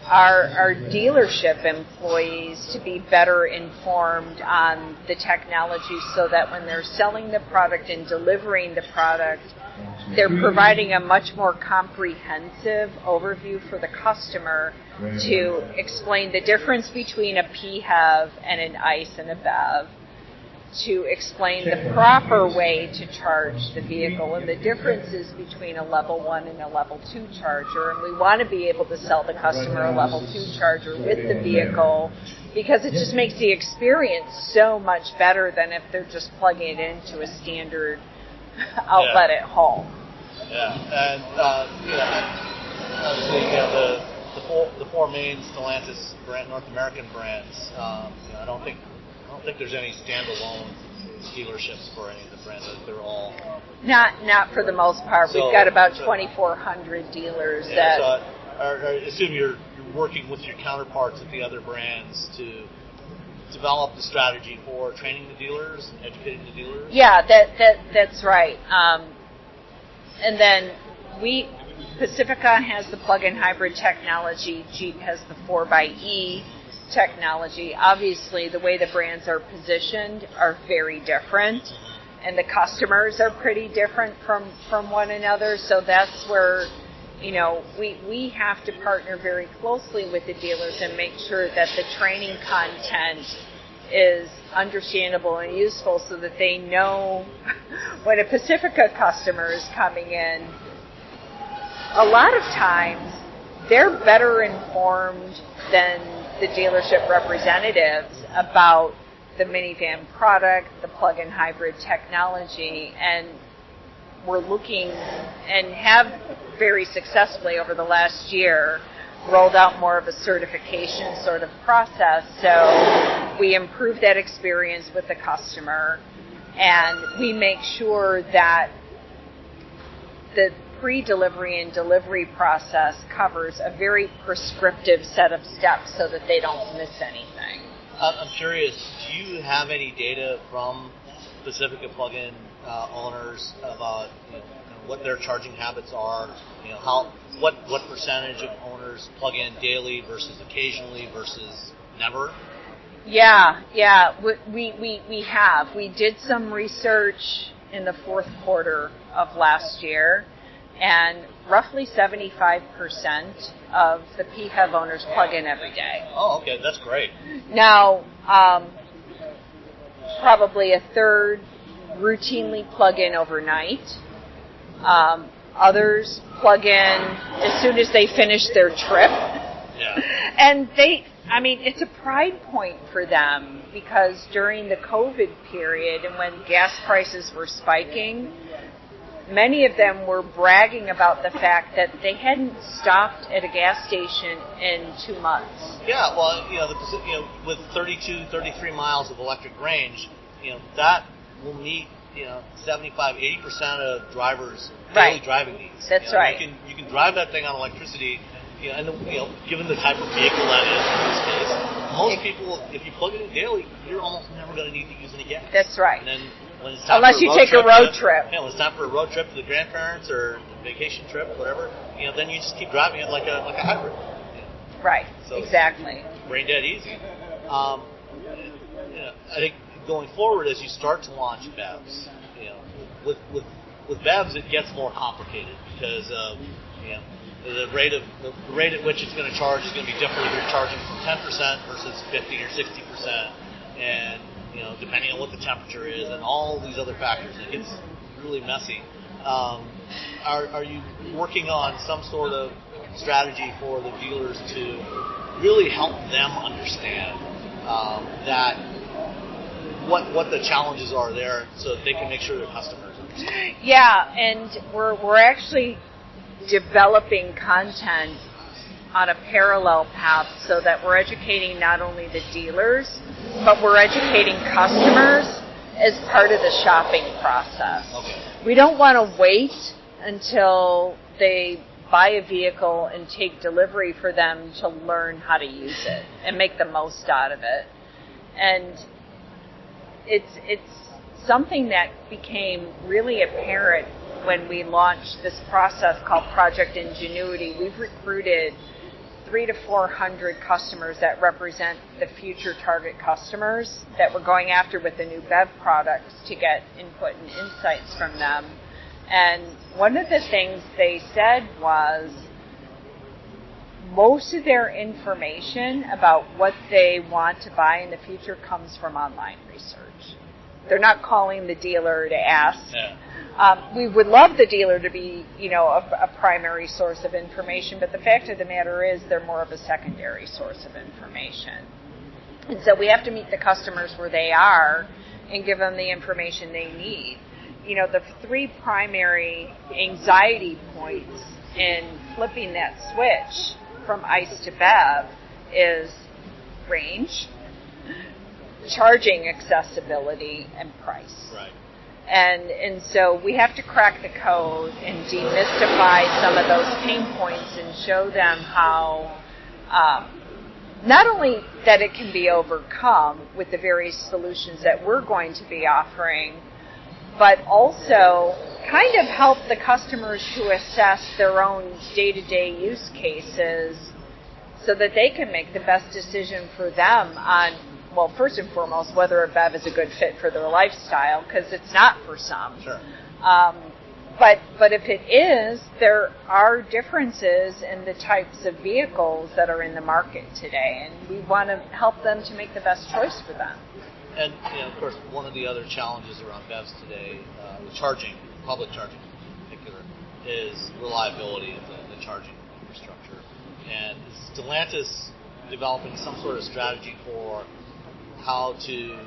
our dealership employees to be better informed on the technology, so that when they're selling the product and delivering the product, they're providing a much more comprehensive overview for the customer to explain the difference between a PHEV and an ICE and a BEV, to explain the proper way to charge the vehicle and the differences between a level 1 and a level 2 charger. And we want to be able to sell the customer a level 2 charger with the vehicle, because it just makes the experience so much better than if they're just plugging it into a standard outlet at home. Yeah, and obviously, the four main Stellantis brand, North American brands. I don't think there's any standalone dealerships for any of the brands. They're all not for the most part. We've got about 2,400 dealers. Yeah, so I assume you're working with your counterparts at the other brands to develop the strategy for training the dealers and educating the dealers. Yeah, that's right. And then Pacifica has the plug-in hybrid technology. Jeep has the 4xe technology. Obviously, the way the brands are positioned are very different, and the customers are pretty different from one another. So that's where we have to partner very closely with the dealers and make sure that the training content is understandable and useful, so that they know when a Pacifica customer is coming in. A lot of times they're better informed than the dealership representatives about the minivan product, the plug-in hybrid technology, and we're looking and have very successfully over the last year rolled out more of a certification sort of process. So we improve that experience with the customer, and we make sure that the pre-delivery and delivery process covers a very prescriptive set of steps so that they don't miss anything. I'm curious, do you have any data from Pacifica plug-in owners about what their charging habits are? What percentage of owners plug in daily versus occasionally versus never? Yeah, we have. We did some research in the fourth quarter of last year, and roughly 75% of the PHEV owners plug in every day. Oh, okay, that's great. Now, probably a third routinely plug in overnight. Others plug in as soon as they finish their trip. Yeah. And it's a pride point for them, because during the COVID period and when gas prices were spiking, many of them were bragging about the fact that they hadn't stopped at a gas station in 2 months. Yeah, well, with 32, 33 miles of electric range, that will meet 75, 80% of drivers daily driving needs. That's right. You can drive that thing on electricity, and given the type of vehicle that is in this case, most people, if you plug it in daily, you're almost never going to need to use any gas. That's right. And then when it's time unless for you take a road trip. Yeah, when it's time for a road trip to the grandparents or vacation trip, whatever, then you just keep driving it like a hybrid. Right. So exactly. Brain dead easy. I think going forward, as you start to launch BEVs, with BEVs it gets more complicated because of the rate at which it's going to charge is going to be different if you're charging from 10% versus 50 or 60%, and depending on what the temperature is and all these other factors, it gets really messy. Are you working on some sort of strategy for the dealers to really help them understand that what the challenges are there, so that they can make sure their customers understand? Yeah, and we're actually developing content on a parallel path so that we're educating not only the dealers, but we're educating customers as part of the shopping process. Okay. We don't want to wait until they buy a vehicle and take delivery for them to learn how to use it and make the most out of it. And it's something that became really apparent when we launched this process called Project Ingenuity. We've recruited 300 to 400 customers that represent the future target customers that we're going after with the new BEV products to get input and insights from them. And one of the things they said was most of their information about what they want to buy in the future comes from online research. They're not calling the dealer to ask. Yeah. We would love the dealer to be, a primary source of information, but the fact of the matter is they're more of a secondary source of information. And so we have to meet the customers where they are and give them the information they need. The 3 primary anxiety points in flipping that switch from ICE to BEV is range, charging accessibility, and price. Right. And so we have to crack the code and demystify some of those pain points and show them how not only that it can be overcome with the various solutions that we're going to be offering, but also kind of help the customers to assess their own day-to-day use cases so that they can make the best decision for them on, well, first and foremost, whether a BEV is a good fit for their lifestyle, because it's not for some. Sure. But if it is, there are differences in the types of vehicles that are in the market today, and we want to help them to make the best choice for them. And, of course, one of the other challenges around BEVs today, with charging, public charging in particular, is reliability of the charging infrastructure. And is Stellantis developing some sort of strategy for how to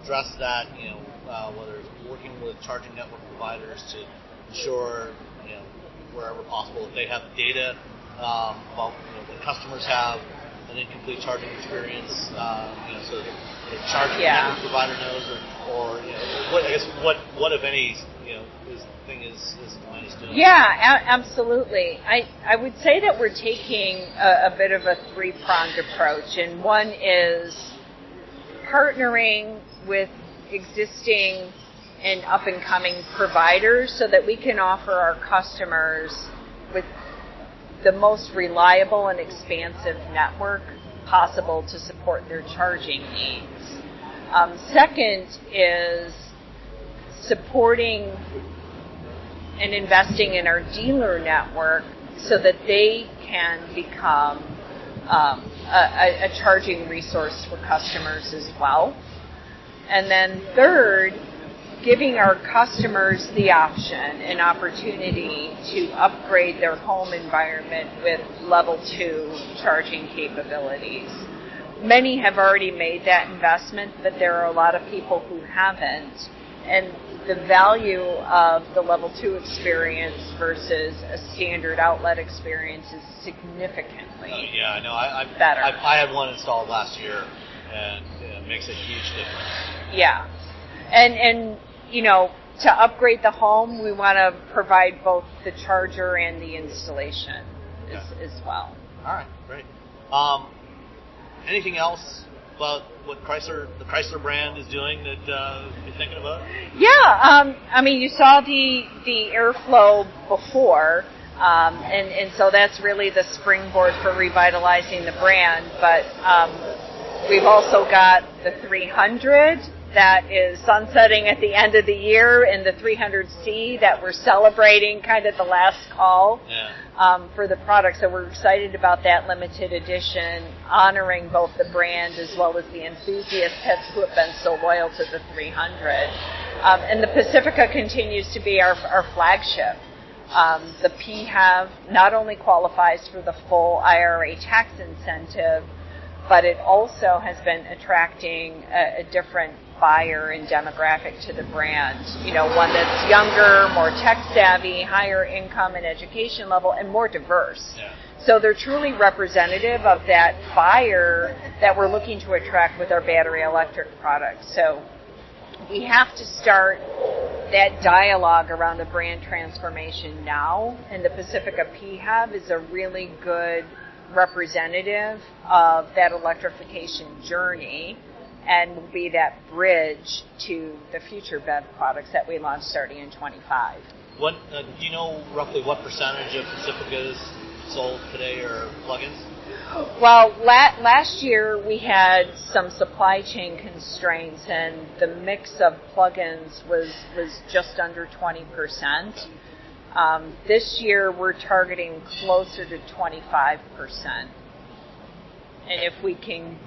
address that, whether it's working with charging network providers to ensure, wherever possible, if they have data about what customers have an incomplete charging experience, so the charging network provider knows, or what if any, is Stellantis doing? Yeah, absolutely. I would say that we're taking a bit of a 3-pronged approach, and one is partnering with existing and up-and-coming providers so that we can offer our customers with the most reliable and expansive network possible to support their charging needs. Second is supporting and investing in our dealer network so that they can become a charging resource for customers as well. And then third, giving our customers the option and opportunity to upgrade their home environment with level 2 charging capabilities. Many have already made that investment, but there are a lot of people who haven't. And the value of the level 2 experience versus a standard outlet experience is significantly yeah, I know. better. I had one installed last year, and it makes a huge difference. Yeah, and you know, to upgrade the home, we want to provide both the charger and the installation as well. All right, great. Anything else about what the Chrysler brand is doing that you're thinking about? Yeah, I mean, you saw the airflow before, and so that's really the springboard for revitalizing the brand. But we've also got the 300 that is sunsetting at the end of the year, and the 300C that we're celebrating, kind of the last call. Yeah. For the product. So we're excited about that limited edition, honoring both the brand as well as the enthusiasts who have been so loyal to the 300. And the Pacifica continues to be our flagship. The PHEV not only qualifies for the full IRA tax incentive, but it also has been attracting a different buyer and demographic to the brand. You know, one that's younger, more tech savvy, higher income and education level, and more diverse. Yeah. So they're truly representative of that buyer that we're looking to attract with our battery electric products. So we have to start that dialogue around the brand transformation now, and the Pacifica PHEV is a really good representative of that electrification journey, and will be that bridge to the future BEV products that we launch starting in 25. What do you know roughly what percentage of Pacificas sold today are plug-ins? Well, last year we had some supply chain constraints, and the mix of plug-ins was just under 20%. This year we're targeting closer to 25%. And if we can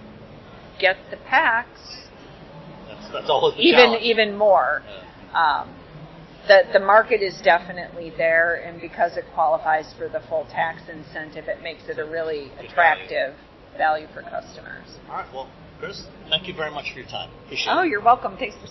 get the packs, that's always the challenge. Even more. Yeah. The market is definitely there, and because it qualifies for the full tax incentive, it makes it a really attractive value for customers. All right, well, Chris, thank you very much for your time. Appreciate it. Oh, you're welcome. Thanks for